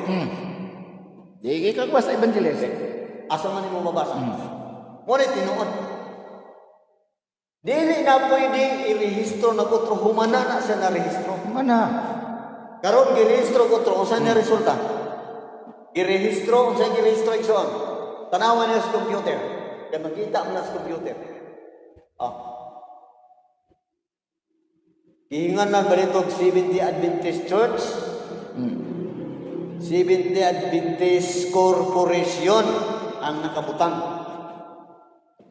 Di ka sa evangelist. Asa man nimo mabasa? Mo ni tinuod. Dili na pwede irehistro na utro humana na siya na rehistro. Mana? Karon girehistro utro usa na resulta. Girehistro unsa girehistro igsoon? Tanawan niya sa computer. Kaya makita mo na sa computer. Iingan na balitog Seventh-day Adventist Church. Seventh-day Adventist Corporation ang nakabutang.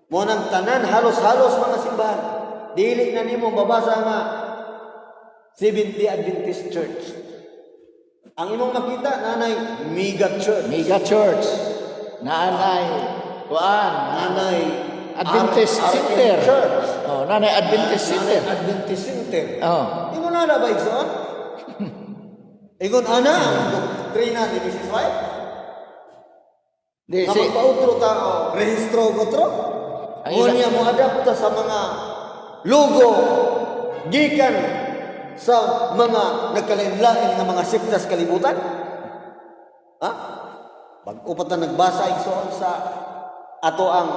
Mo nang tanan halos-halos mga simbahan. Dili na nimo babasa nga Seventh-day Adventist Church. Ang imong makita nanay Mega Church. Mega Church. Nanay. Kuan. Nanay Adventist Center. Church. Oh, nanay Adventist Center. Adventist Center. Oh. Ingon na ba igsoon? Ingon ana ang doktrina ni Mrs. White. Di Nga si magpautro ta rehistro gotro. Ang O isa- niya mo adapta sa mga logo gikan sa mga nagkalain-lain nga mga sektas kalibutan. Ha? Bago pa ta nagbasa igsoon sa ato ang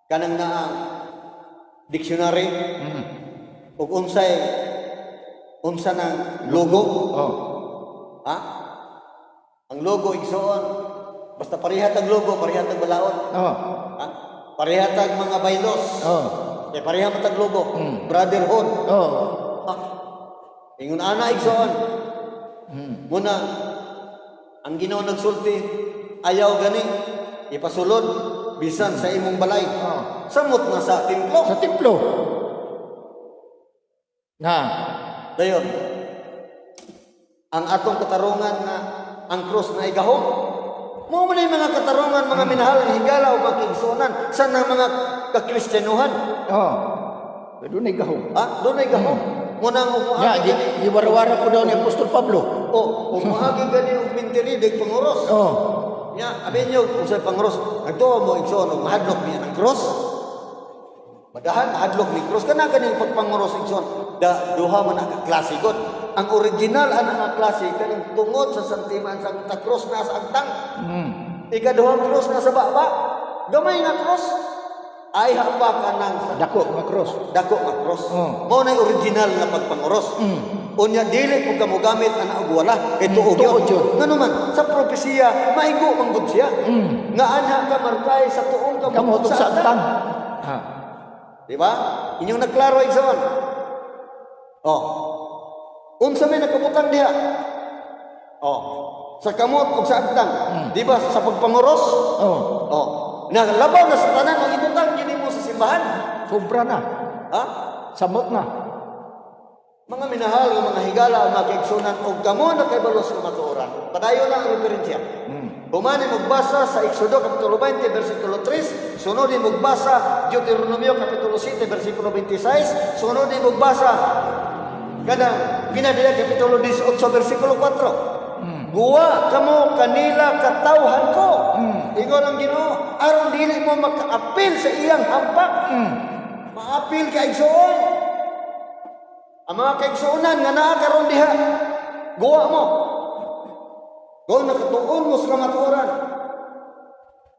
kanang naang dictionary ug unsa ng logo. Oh. Ha? Ang logo igsoon basta parehat ang logo, parehat ang balaod. Oh. Ha? Parehat ang mga baylos. Oh. Parehat ang logo. Brotherhood. Oh. Ha? Ingon ana igsoon. Muna ang Ginoo nagsulti ayaw gani ipasulod bisan sa imong balay. Samot na sa templo. Sa templo. Na. Dayon. Ang atong katarungan nga ang cross na igahom. Mo man mga katarungan mga minahal nga higala o mga kaigsuonan sa nang mga kakristyanuhan. Oh. Doon ay gahom. Ha? Doon ay gahom. Muna ang Ya, umuagi. iwara-wara ko daw ni Apostol Pablo. Umuagi gani og mintiri dig panguros. Oh. Ya, abin nyo kung sa panguros. Agto mo igsoon og mahadlok niya ng cross. Madahan mahadlok ni cross kana ganing pagpanguros igsoon. Duha man ang klase god. Ang original ang klase kaning tungod sa santiman sa cross na sa agtang. Ikaduhang cross na sa baba. Gamay nga cross. Ay hapa ka nang sa Dako nga cross. dako nga cross. Mao na original nga pagpanguros. Unya dili ko kamo gamit ana og wala kay tuog tuog yun. Ngano man sa propesiya maigo man gud siya. Nga anha ka markay sa tuong Kamu sa sa agtang. tang. Ha. Di ba? Inyong nagklaro igsoon. Unsa may nakabutang diha? Sa kamot ug sa agtang. Di ba sa pagpanguros? Oh. Naglabaw na sa tanan ang ibutang gini mo sa simbahan. Sobra na. Ha? Samot na. Mga minahal nga mga higala mga kaigsunan og kamo na kay balos nga matuoran. Padayon na ang referensya. Humanin magbasa sa Exodo kapitulo 20 bersikulo 3, sunodin magbasa Deuteronomio kapitulo 7 bersikulo 26, sunodin magbasa kada Pinadila kapitulo 18 bersikulo 4. Guwa kamo kanila katawhan ko. Ingon ang Ginoo, aron dili mo makaapil sa iyang hampak. Maapil ka igsoon. Ang mga kaigsuonan nga naa karon diha. Guwa mo. Kung nakatuon mo sa kamatuoran,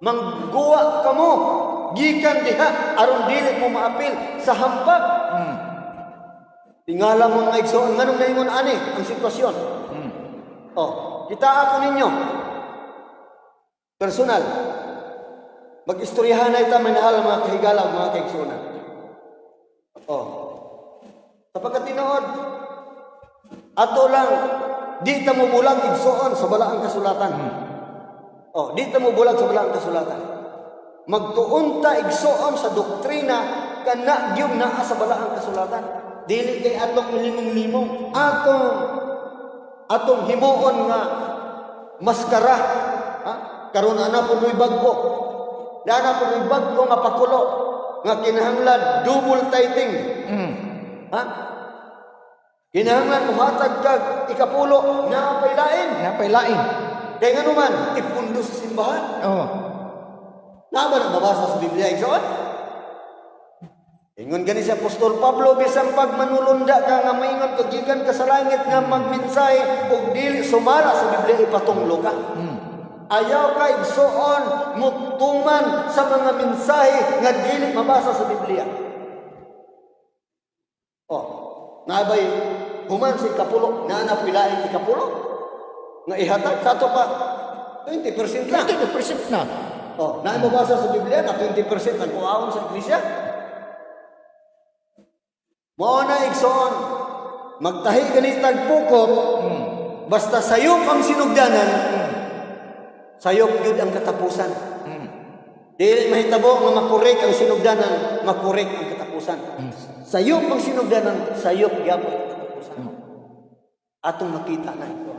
mangguwa ka mo, gikan diha, aron dili mo maapil sa hampak. Tingala mo nga igsoon, nganong naingon ani ang sitwasyon. Kita ako ninyo. Personal. Mag-istoryahan na ita manahal mga kahigala, mga kaigsuonan. Sa pagkatinood, ato lang, di ta mo bulag igsoon sa balaang kasulatan. Di ta mo bulag sa balaang kasulatan. Magtuon ta igsoon sa doktrina kana gyud naa sa balaang kasulatan. Dili kay atong ilimong-limong, atong himuon nga maskara. Karon ana punoy bagko. Dana punoy bagko nga pakulo. nga kinahanglan double tithing. Ha? Kinahanglan muhatag kag ikapulo na pailain. Napailain. Kaya nga naman, ipundo sa simbahan. Oh. Naba na mabasa sa Biblia, igsoon? Ingon gani si Apostol Pablo, bisang pag manulunda ka nga maingon kagikan ka sa langit nga magmensahe ug dili sumala sa Biblia ipatunglo ka. Ayaw ka igsoon mutuman sa mga mensahe nga dili mabasa sa Biblia. Oh, nabay human si kapulo, na napilain ikapulo nga ihatag sa ato pa 20% lang. 20% na. Oh, na mabasa sa Biblia na 20% ang kuhaon sa iglesia. Mao na igsoon, magtahi ganitag pukot, basta sayop ang sinugdanan, sayop gyud ang katapusan. Dili mahitabo nga makorek ang sinugdanan, makorek ang katapusan. Sayop ang sinugdanan, sayop gyapon ang katapusan. Atong makita na ito.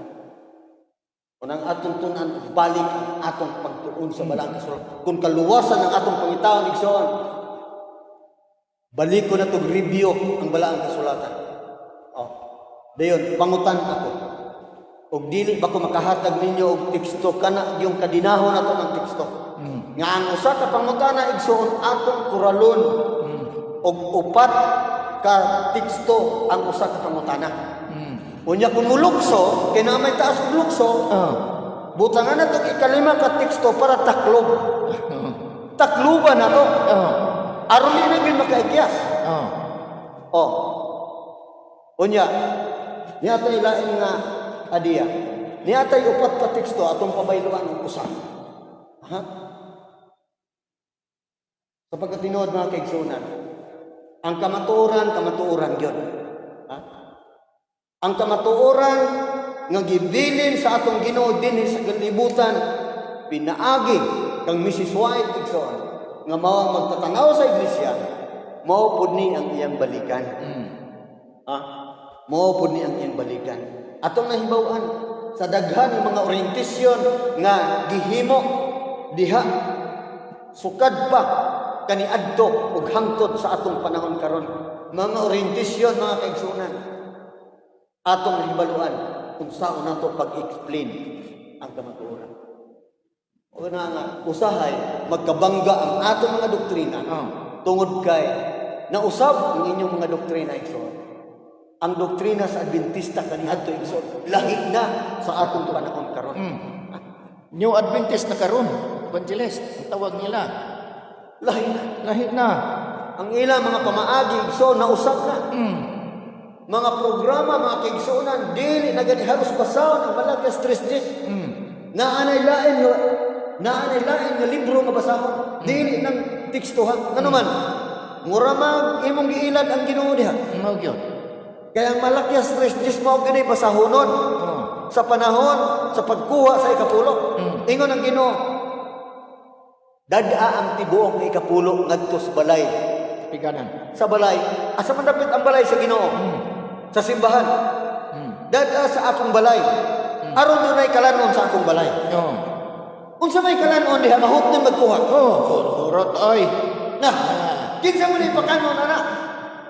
Unang atong tunan, balik ang atong pagtuon sa balang kasulatan. Kung kaluwasan ang atong pangitaon, igsoon, balik ko na itong review ang balang kasulatan. Oh. Dayon, pangutan ako. Og dili ba ko makahatag ninyo og teksto kana yung kadinahon nato ng teksto. Nga ang usa ka pangutana igsoon atong kuralon. Og upat ka teksto ang usa ka pangutana. Unya kung mulukso, kaya na may taas og lukso, butangan na itong ikalima ka teksto para taklob. Takluban na to. Aron yun yung makaikyas. Oh. Unya, niya tayo lain nga adiya. Niya tayo upat ka teksto atong pabayluan ng usa. Ha? Sapagkat tinuod mga kaigsunan, ang kamatuoran yun. Ha? Ang kamatuoran nga gibilin sa atong Ginoo dinhi sa kalibutan pinaagi kang Mrs. White igsoon nga mao magtatanaw sa iglesia mao pud ni ang iyang balikan. Mao pud ni ang iyang balikan. Atong nahibaw-an sa daghan ng mga orientasyon nga gihimo diha sukad pa kaniadto ug hangtod sa atong panahon karon. Mga orientasyon mga kaigsunan atong nahibaluan kung saan nato pag-explain ang kamatuoran. O na nga, usahay, magkabangga ang atong mga doktrina tungod kay nausab ang inyong mga doktrina igsoon. Ang doktrina sa Adventista kaniadto igsoon lahi na sa atong panahon karon. New Adventist na karon, evangelist, ang tawag nila. Lahi na. Lahit na. Ang ilang mga pamaagi igsoon nausab na. Mga programa, mga kaigsuonan, dili na gani halos basahon ang Malagas 3:10. Naanay lain nga libro nga basahon. Dili nang tekstuhan. Ngano man? Mura mag imong giilad ang Ginoo diha. Mao gyud. Kaya ang Malagas 3:10 mao gani basahonon. Sa panahon sa pagkuha sa ikapulo. Ingon ang Ginoo, dada ang tibuok nga ikapulo ngadto sa balay. Piganan. Sa balay, asa man dapit ang balay sa Ginoo? Sa simbahan. Dada sa akong balay. Aron dunay kalanon sa akong balay. Unsa may kalanon diha mahutnon magkuha. Urot oy. Na, kinsa mo ni pakanon ana?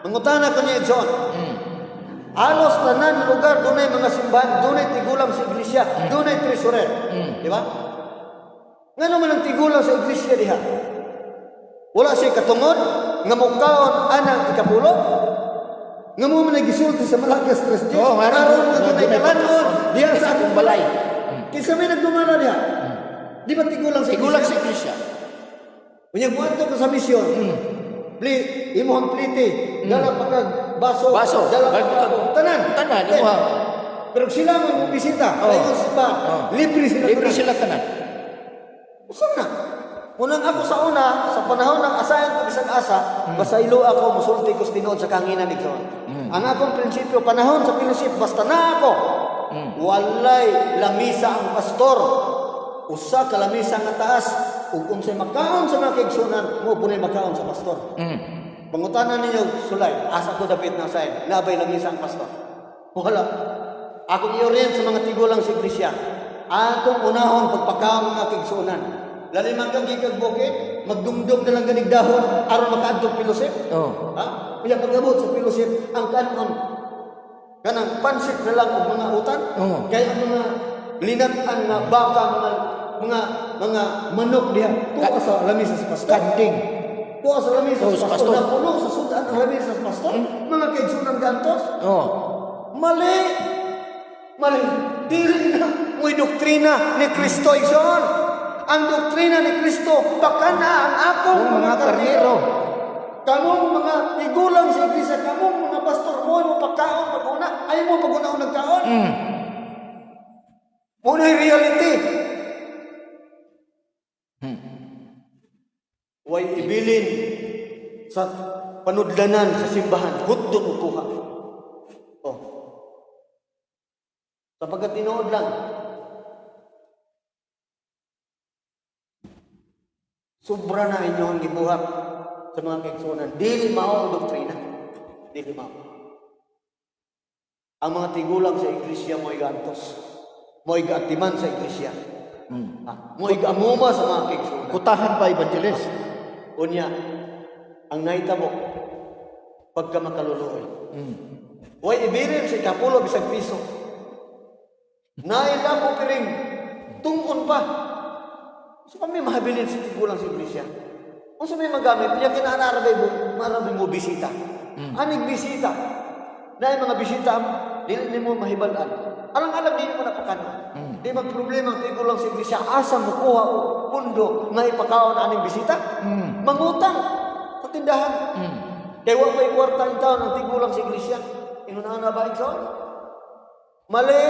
Mangutana ko niya igsoon. Alos tanan lugar dunay mga simbahan, dunay tigulang sa iglesia, dunay treasurer. Di ba? Ngano man ang tigulang sa iglesia diha? Wala siya katungod nga mukaon anang ikapulo? Nga mo man nagisulti sa Malagas 3:10. Aron nga dunay kalanon diha sa akong balay. Kinsa may nagdumala diha? Di ba tigulang sa iglesia? Unya buhaton ko sa misyon. Imong plite, dala pa kag baso, dala pa kag tanan. Imuha. Pero sila mo bisita, ayon sa libre sila tanan. Usa na. Unang ako sa una, sa panahon ng asayan ko bisag asa, basta ilo ako musulti ko tinuod sa kanginan igsoon. Ang akong prinsipyo panahon sa fellowship basta na ako. Walay lamisa ang pastor. Usa ka lamisa nga taas ug unsay makaon sa mga kaigsunan, mo punay makaon sa pastor. Pangutanan ninyo sulay, asa ko dapit na sayon, labay lamisa ang pastor. Wala. Akong i-orient sa mga tigulang sa iglesia. Atong unahon pagpakaon mga kaigsunan. Lalim ang kagigag bukid, magdumdum na lang ganig dahon aron makaadtong fellowship. Oh. Ha? Iya pagabot sa fellowship ang kanon kanang pansit na lang og mga utan. Oo. Kaya ang mga linat-an nga baka mga manok diha tuwa sa lamisa sa pastor. Kanding. Tuwa sa lamisa Oh, sa sa pastor. pastor. Napuno sa sudan ang lamisa sa pastor. Mga kaigsunan gantos. Oh. Mali. Mali. Dili na mo'y doktrina ni Kristo igsoon. Ang doktrina ni Kristo pakana ang akong Yung mga karnero. Kamong mga igulang sa iglesia, kamong mga pastor mo pagkaon pag-una, ay mo pag-una nagkaon. Muna yung reality. Way ibilin sa panudlanan sa simbahan, hudon o kuha. Oh. Sapagkat tinuod lang, sobra na inyong gibuhat sa mga kaigsunan. Dili mao ang doktrina. Dili mao. Ang mga tigulang sa iglesia mo'y gantos. Mo'y gaatiman sa iglesia. Mo'y gamuma sa mga kaigsunan. Kutahan pa evangelist. Unya, ang nahitabo, pagka makaluluoy. Huwag ibirin sa ikapulo bisag piso. Naila po piring, tungkon pa. So kami mahabilin sa tigulang sa iglesia. Kung sa may magamit, yung maraming mo bisita. Aning bisita. Na yung mga bisita, dili mo mahibalan. Alang-alang din mo napakano. Di magproblema ang tigulang sa iglesia. Asa mo kuha o pundo na ipakaon aning bisita? Mangutang sa tindahan. Kaya wala may kwarta yung taon ang tigulang sa iglesia. Inunahan na ba igsoon? Mali!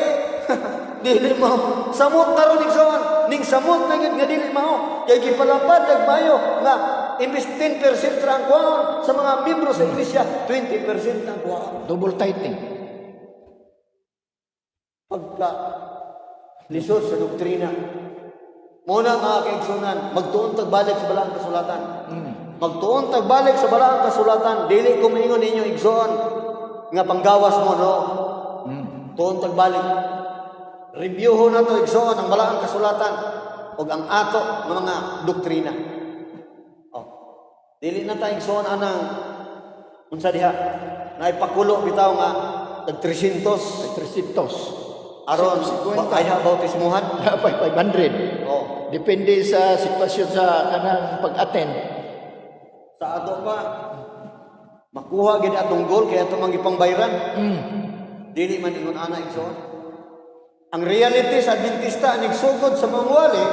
Dili mo. Samot na ron igsoon. Ning samot na yun nga dili mo. Kaya gipalapad nagmayo nga imbis 10% ra ang kuhaan sa mga membro sa iglesia, 20% ang kuhaan. Double tithing. Pagka lisod sa doktrina. Muna mga kaigsunan, magtuon tagbalik sa balaang kasulatan. Magtuon tagbalik sa balaang kasulatan. Dili ko maingon ninyo igsoon nga panggawas mo, no? Tuon tagbalik. Reviewho na to igsoon ang balaang kasulatan o ang ato ng mga doktrina. Oh. Dili na ta igsoon anang unsa diha na ipakulo bitaw nga tag 300 aron kaya bautismuhan. Dapat 500. Oh. Depende sa sitwasyon sa kanang pag-attend. Sa ato pa makuha gid atong goal kaya atong mangipang bayran. Dili man ingon ana igsoon. Ang reality sa Adventista nigsugod sa mga wali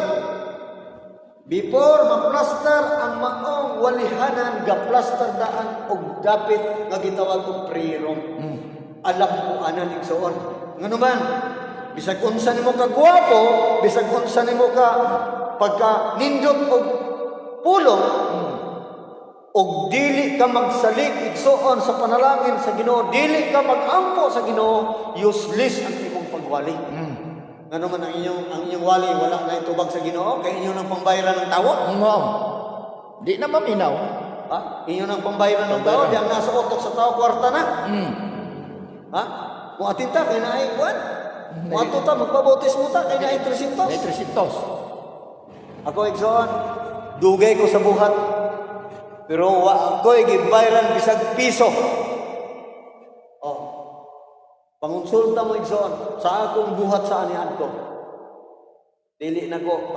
before maplaster ang maong walihanan gaplaster daan og dapit nga gitawag og prayer-room. Alam ko anan igsoon. Ngano man bisag unsa nimo ka gwapo, bisag unsa nimo ka pagka nindot og pulong og dili ka magsalig igsoon sa panalangin sa Ginoo, dili ka magampo sa Ginoo, useless ang imong pagwali. Ngano man ang inyong wali wala na itubag sa Ginoo kay inyo nang pambayaran ng tawo? Oo. Di na maminaw. Ha? Inyo nang pambayaran ng tawo, diyan nasa utok sa tawo kwarta na. Ha? Mo atinta kay naay kuan. Mo atuta magpabautismo ta kay naay 300. May 300. Ako igsoon, dugay ko sa buhat. Pero wa ako'y gibayran bisag piso. Oh. Pangonsulta mo igsoon sa akong buhat sa ani adto. Dili nako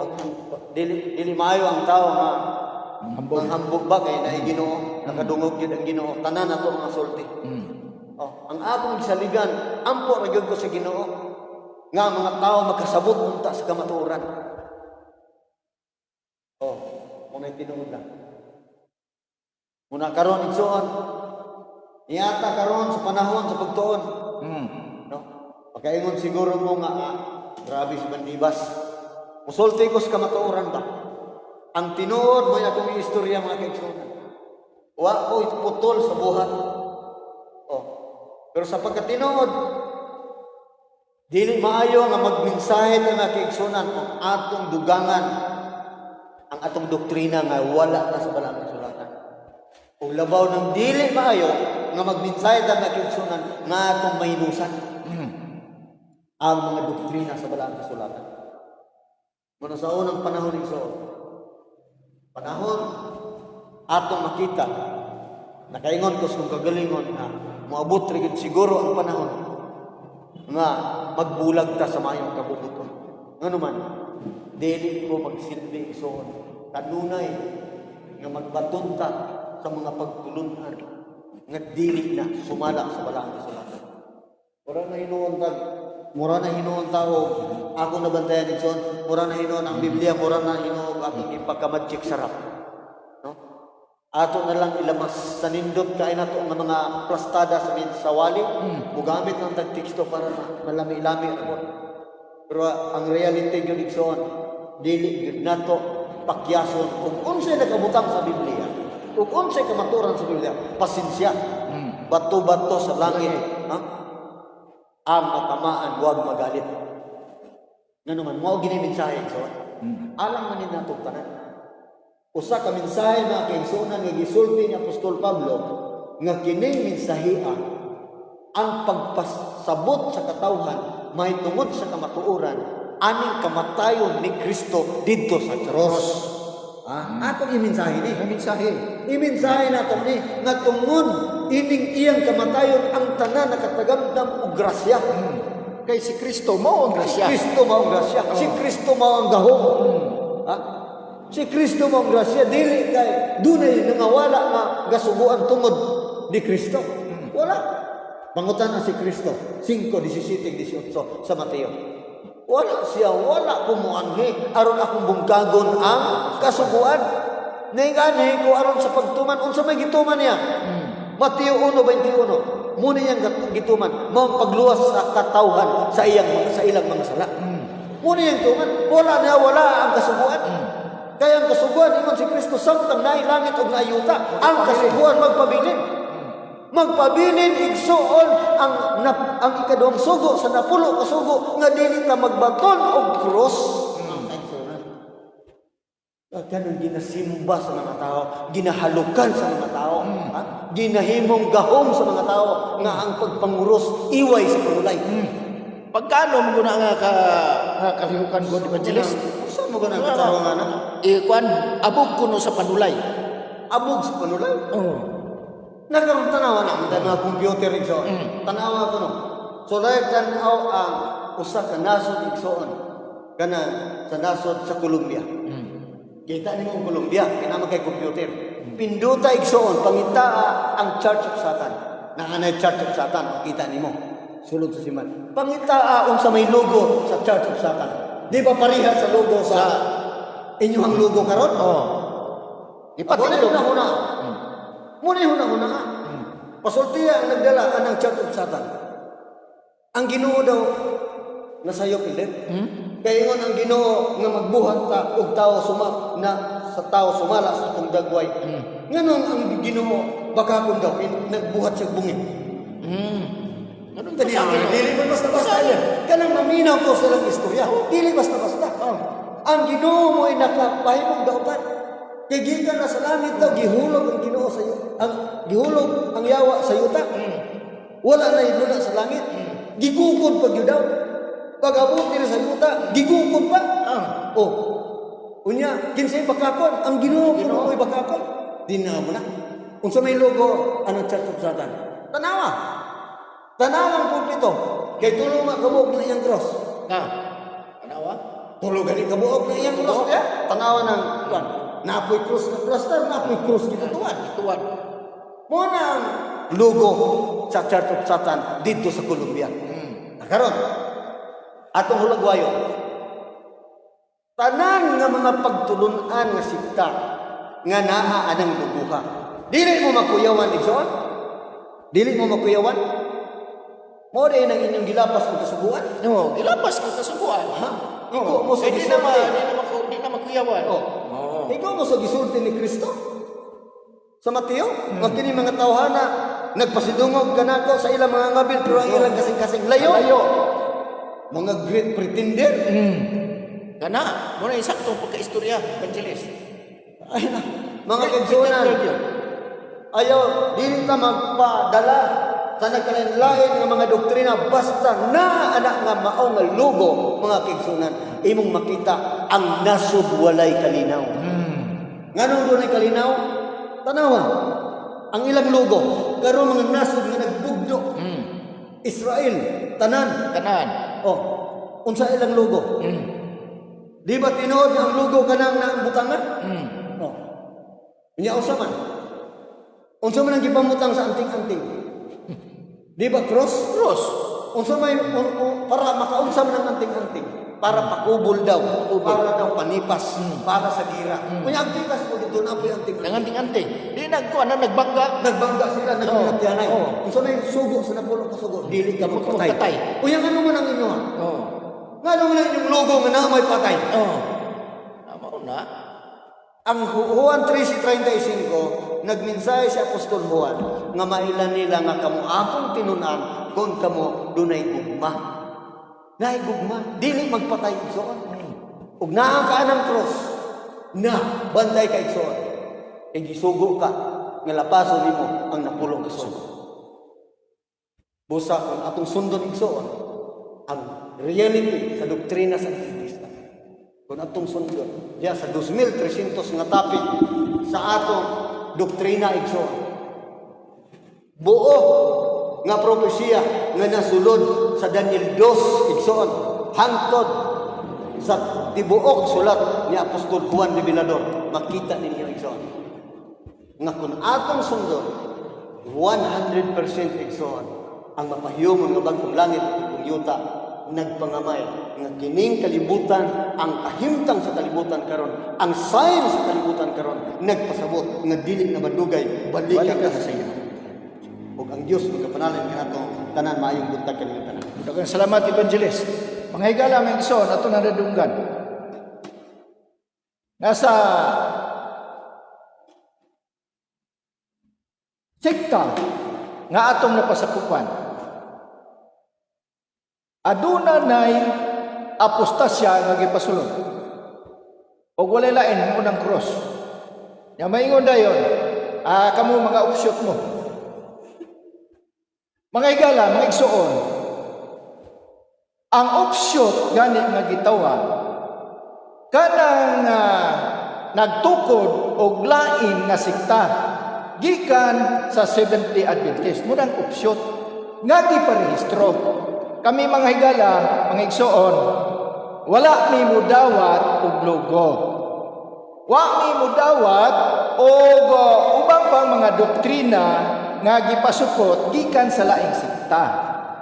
dili maayo ang tao nga manghambog ba kay naay Ginoo, nakadungog gyud ang Ginoo, tanan nato mga sulti. Oh, ang akong gisaligan, ampo ra gyud ko sa Ginoo nga mga tao makasabot unta sa kamatuoran. Oh, mo may tinuod na. Muna karon igsoon. Iyata karon sa panahon sa pagtuon. No? Pagkaingon siguro mo nga grabe si Bandibas. Musulti ko sa kamatuoran ba? Ang tinuod mo akong istorya mga kaigsunan. Wa ko putol sa buhat. Oh. Pero sa pagkatinuod, dili maayo nga magmensahe ng mga kaigsunan ang atong dugangan, ang atong doktrina nga wala na sa balaang kasulatan. Kung labaw ng dili maayo nga magmensahe ng mga kaigsunan nga atong mahinusan ang mga doktrina sa balaang kasulatan. Muna sa unang panahon igsoon, panahon atong makita, nakaingon ko sa kagalingon na moabot rin siguro ang panahon nga magbulag ta sa mayong kabubuton. Ano man, dili ko magsilbi isuon kanunay nga magbaton ta sa mga pagtulunan nga dili na sumala sa balang kasulatan. Mura na hinuon tao, ako nabantayan igsoon, mura na hinuon ang Biblia, mura na hinuon akong ipagkamatsik sarap. No? Ato na lang ilabas sa nindot kain nato ang mga plastada sa wali, mugamit ng tagteksto para malami-lami ako. Pero ang reality yun igsoon, dili yun nato pakyason kung unsay nakabutang sa Biblia, kung unsay kamaturan sa Biblia, pasensya, bato-bato sa langit, ha? Ang matamaan, huwag magalit. Nga naman, mo gini mensahe igsoon. Alang manin natong tanan. Usa ka mensahe na kaigsuonan nga gisulti ni Apostol Pablo nga kining mensahea ang pagpasabot sa katawhan may tungod sa kamatuoran aning kamatayon ni Kristo didto sa krus. Atong imensahe ni. Imensahe nato ni nga tungod ining iyang kamatayon ang tanan nakatagamdam og grasya. Kay si Kristo mao ang grasya. Si Kristo mao ang grasya. Si Kristo mao ang gahom. Ha? Si Kristo mao ang grasya dili kay dunay nangawala nga gasubuan tungod ni Kristo. Wala. Pangutan si Kristo 5:17-18 sa Mateo. Wala siya, wala kumuanhi aron akong bungkagon ang kasubuan. Ningani ko aron sa pagtuman unsa may gituman niya? Mateo 1:21. Muna yang gituman, mao pagluwas sa katawhan sa ilang mga sala. Muna yang tuman, wala ang kasubuan. Kaya ang kasubuan ingon si Kristo samtang naay langit ug naayuta, ang kasubuan magpabilin igsuon ang ikaduhang sugo sa napulo ka sugo nga dili ta magbaton og krus. Ganun ginasimba sa mga tao, ginahalukan sa mga tao, ginahimong gahom sa mga tao nga ang pagpanguros iway sa panulay. Pagkano mo na nga kalihukan ko evangelist? Saan mo ganang katarungan na? Kwan abog kuno sa panulay. Abog sa panulay? Oh. Nagkaroon tanawa na ang mga computer igsoon. Tanawa ko no. So like tanaw ang usa ka nasod igsoon. Kana sa nasod sa Colombia. Kita nimo ang Colombia, kinama kay computer. Pinduta igsoon, pangitaa ang Church of Satan. Naanay Church of Satan, kita nimo. Sulod sa siman. Pangitaa unsa may logo sa Church of Satan. Di ba pareha sa logo sa inyong logo karon? Ipatilog na huna. Muna huna nga. Pasultiya ang nagdala ka ng Church of Satan. Ang Ginoo daw nasayo pilit. Kaya ingon ang Ginoo nga magbuhat ta og tawo sa tawo sumala sa atong dagway. Nganon ang Ginoo baka kung daw nagbuhat siya bungit. Ganun Kani dili man basta-basta yan. Kanang maminaw ko sa lang istorya. Dili basta-basta. Ang Ginoo mo ay nakapahimong daotan. Kaya gikan na sa langit daw, gihulog ang Ginoo sa iyo. Gihulog ang yawa sa yuta. Wala na inuna sa langit. Gigukod pag yun daw. Pag abot nila sa yuta, gigukod pa. Unya, kinsay bakakon. Ang Ginoo kuno ay bakakon. Di na mo na. Kung sa may logo, anong Church of Satan? Tanawa. Tanawang pulpito. Kay tulong kabuok na iyang cross. Tanawa? Tulong ganit kabuok na iyang cross. Tanawa ng kwan. Napoy krus na plaster, napoy krus gitutuan. Muna ang logo sa Church of Satan dito sa Colombia. Nakaroon. Atong hulagwayo. Tanan nga mga pagtulunan nga sikta nga naa anang lubuha. Dili mo makuyawan igsoon? Dili mo makuyawan? Mo din ang inyong gilapas ng kasubuan? No, gilapas ko kasubuan. Ikaw mo sa di na makuyawan. Ikaw mo sa gisulti ni Kristo? Sa Mateo? Ang kini mga tawhana, nagpasidungog ka nako sa ilang mga ngabil, pero ang ilang kasing-kasing layo. Mga great pretender. Kana, muna isaktong pagka-istorya, evangelist. Ay na, mga kagsunan. Ayaw, dili ta magpadala sa nagkalain-lain ng mga doktrina basta na anak nga mao nga lugo mga kigsunan imong makita ang nasud walay kalinaw. Nganong doon ay kalinaw? Tanawan. Ang ilang logo, karon mga nasod nga nagbugdo. Israel, tanan. Tanan. Oh, unsa ilang logo? Di ba tinuod ang logo kanang na butangan? Oh. Nya unsa man? Unsa man ang gipamutang sa anting-anting? Di ba cross? Cross. Unsa may para makaunsa man ang anting-anting? Para pakubol daw, para daw panipas, para sa gira. Kunya ang tikas mo dito na po yung anting. Nanganting-anting. Di nagkuan na nagbangga. Nagbangga sila, nagpinatianay. Oo. Unsa may sugo sa napulo ka sugo, dili ka magpatay. Magpatay. Kuya ano man ang inyo? Oh. Ngano man ang inyong logo nga na may patay? Oh. Tama na. Ang Juan 13:35 nagmensahe si Apostol Juan nga mailan nila nga kamo akong tinunan kung kamo dunay gugma. Nay gugma, dili magpatay igsoon. Ug naa ka ng cross na bantay ka igsoon. E gisugo ka nga lapason nimo ang napulong ka sugo. Busa kung atong sundon igsoon ang reality sa doktrina sa Adventista. Kung atong sundon diya sa 2,300 nga topic sa atong doktrina igsoon. Buo nga propesya nga nasulod sa Daniel 2 igsoon hangtod sa tibuok sulat ni Apostol Juan de Velador, makita ninyo igsoon nga kung atong sundon 100% igsoon ang mapahiyomon nga bagong langit ug yuta nagpangamay nga kining kalibutan ang kahimtang sa kalibutan karon, ang sign sa kalibutan karon nagpasabot nga dili na madugay balikan ka sa iyo. Ug ang Dios magkapanalin kanato tanan maayong buntag kaniyang tanan. Daghang salamat evangelist. Mga higala may igsoon ato nadadunggan. Nasa sekta nga atong napasakupan. Aduna nay apostasya nga gipasulod. Og walay lain mo ng cross. Nya maingon dayon, kamo mga opsyot mo. Mga higala, mga igsoon, ang opsyot gani nga gitawag kanang nagtukod og lain nga sekta gikan sa Seventh-day Adventist. Murang opsyot nga giparehistro. Kami mga higala, mga igsoon, wala mi mudawat og logo. Wa mi mudawat og ubang pang mga doktrina nga gipasukot gikan sa laing sekta.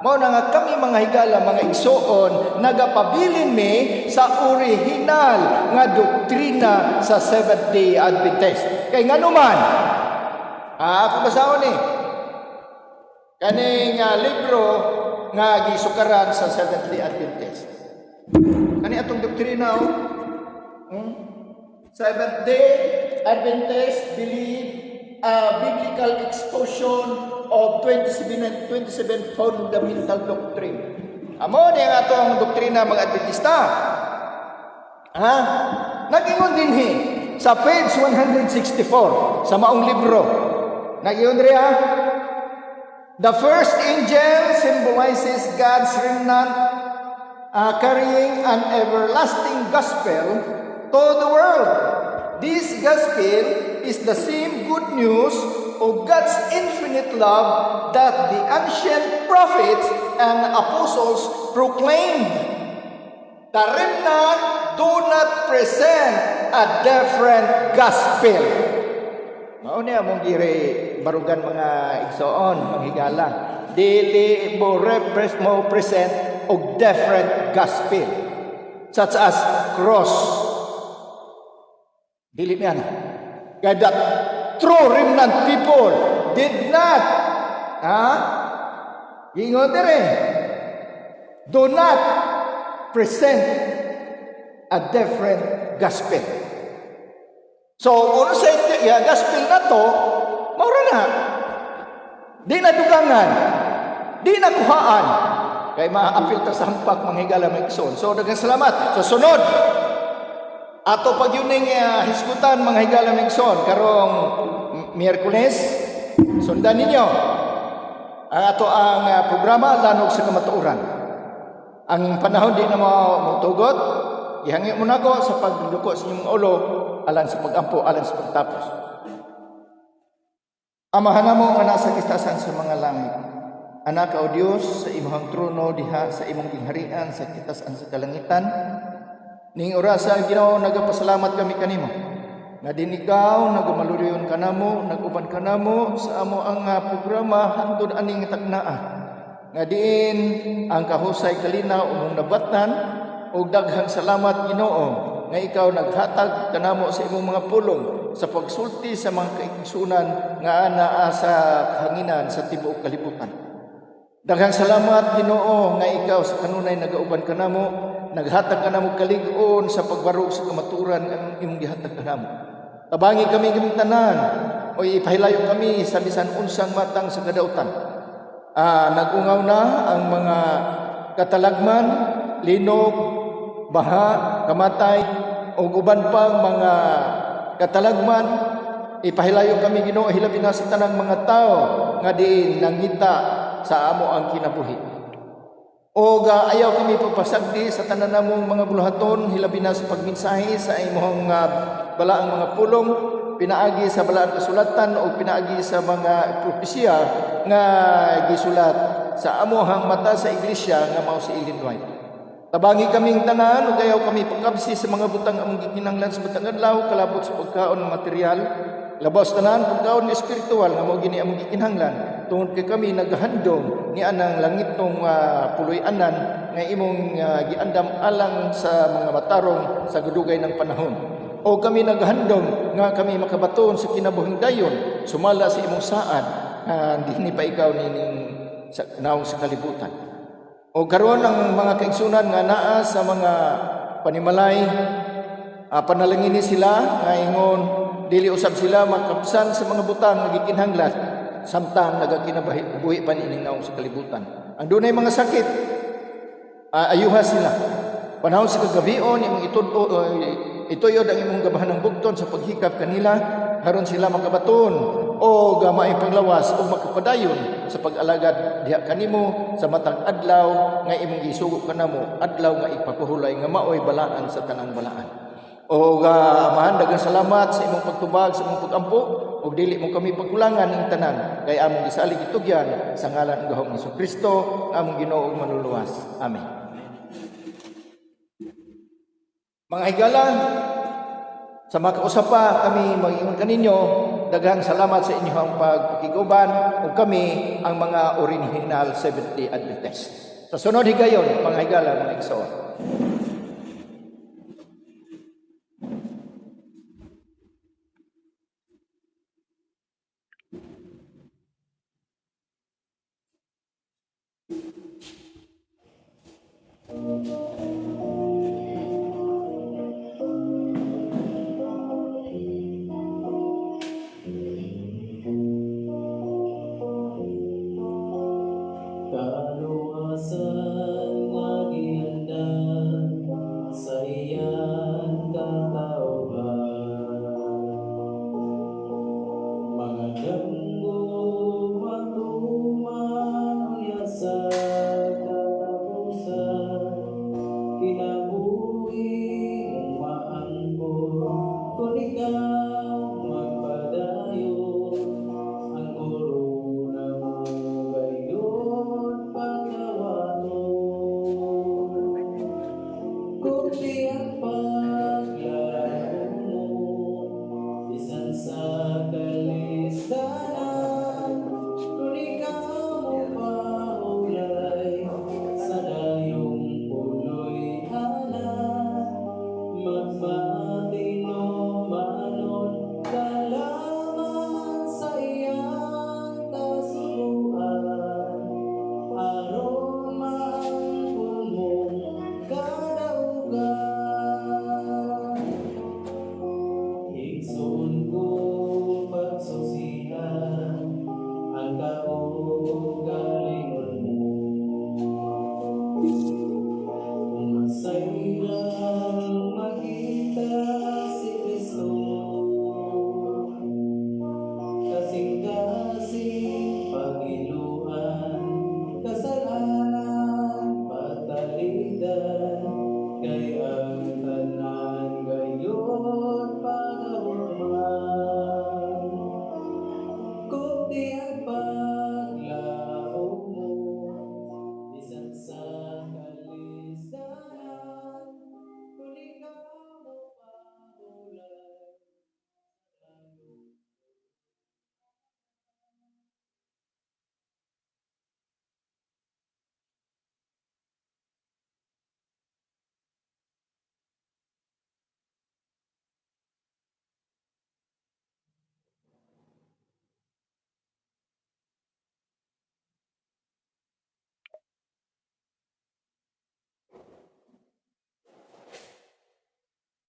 Mao na nga kami mga higala, mga igsoon, nagapabilin mi sa orihinal nga doktrina sa Seventh-day Adventist. Kay nganuman, ako basahon ni kaning libro nga gisukaran sa Seventh-day Adventist. Kani atong doktrina Seventh-day Adventist believe biblical exposition of 27 fundamental doctrine. Amo ni ang atong doktrina mga Adventista. Nagingon dinhi sa page 164 sa maong libro. Nagingon riya, the first angel symbolizes God's remnant carrying an everlasting gospel to the world. This gospel is the same good news of God's infinite love that the ancient prophets and apostles proclaimed. The remnant do not present a different gospel. Mao ni among giri barugan mga igsoon, mga higala. Dili mo present og different gospel such as cross. Dili niya na. Kaya that true remnant people did not, ingon dire, do not present a different gospel. So, kung sa gospel na to, maura na. Di na dugangan. Di na kuhaan. Kaya maapil ta sa hampak mga higala mga igsoon. So, daghang salamat. Sa sunod, ato pag yun hisgutan mga higala mga igsoon, karong Miyerkules, sundan ninyo ang ato ang programa Lanog sa Kamatuoran. Ang panahon di na mo tugot, ihangin mo na ko sa pagduko sa inyong ulo alang sa pagampo, alang sa pagtapos. Amahan namo nga nasa kistasan sa mga langit. Anak o Dios, sa imong trono diha sa imong gingharian sa kitasan sa kalangitan. Ning orasa Ginoo nagapasalamat kami kanimo. Nga din ikaw nagamaluriyon kanamo, naguban kanamo sa amo ang programa hangtod aning tagnaa. Nga diin ang kahusay kalinaw umong nabatan ug daghang salamat Ginoo nga ikaw naghatag kanamo sa imong mga pulong sa pagsulti sa mga kaigsunan nga anaa sa kahanginan sa tibuok kalibutan. Daghang salamat Ginoo nga ikaw sa kanunay nagauban kanamo, naghatag kanamo kalig-on sa pagbarog sa kamaturan ang imong gihatag kanamo. Tabangi kami kaming tanan o ipahilayo kami sa bisan unsang matang sa kadautan. Nagungaw na ang mga katalagman, linog, baha, kamatay o uban pang mga katalagman. Ipahilayo kami Ginoo hilabi na sa tanang mga tao nga diin nangita sa amo ang kinabuhi. O ayaw kami papasagdi sa tanan namong mga buluhaton hilabi na sa pagmensahe sa imong balaang mga pulong, pinaagi sa balaang kasulatan o pinaagi sa mga propesya nga gisulat sa amohang mata sa iglesia nga mao si Ellen White. Tabangi kaming tanan ug ayaw kami pagkabsi sa mga butang among gikinahanglan sa butang adlaw kalabot sa pagkaon ng material, labas tanan pagkaon nga espiritual nga mao gini among gikinahanglan tungod kay kami naghandom ni anang langitong puloy-anan nga imong giandam alang sa mga matarong sa gadugay ng panahon. O kami naghandom nga kami makabaton sa kinabuhing dayon sumala sa imong saad dinhi pa ikaw nining sa naong sa kalibutan. O karon ang mga kaigsunan nga naa sa mga panimalay, panalangini sila nga ingon dili usab sila makapsan sa mga butang nga gikinahanglan samtang nagakinabuhi pa nining naong sa kalibutan. Ang dunay mga sakit, ayuha sila. Panahon sa kagabion imong ituyod ang imong gabahan ng bugton sa paghikap kanila aron sila makabaton o gamay panglawas o makapadayon sa pag-alagad diha kanimo sa matag adlaw nga imong gisugo kanamo, adlaw nga ipapuhulay nga maoy balaan sa tanang balaan. O amahan daghang salamat sa imong pagtubag sa imong pagampo ug dili mo kami pagkulangan ning tanan kay among gisalig itugyan sa ngalan ng Gahong Hesukristo among Ginoo ug manluluwas. Amen. Mga higala, sa makausapa kami mag-ingon kaninyo, daghang salamat sa inyong pagpakiguban ug kami ang mga original Seventh-day Adventist. Sa sunod higayon, mga higala, mga igsoon.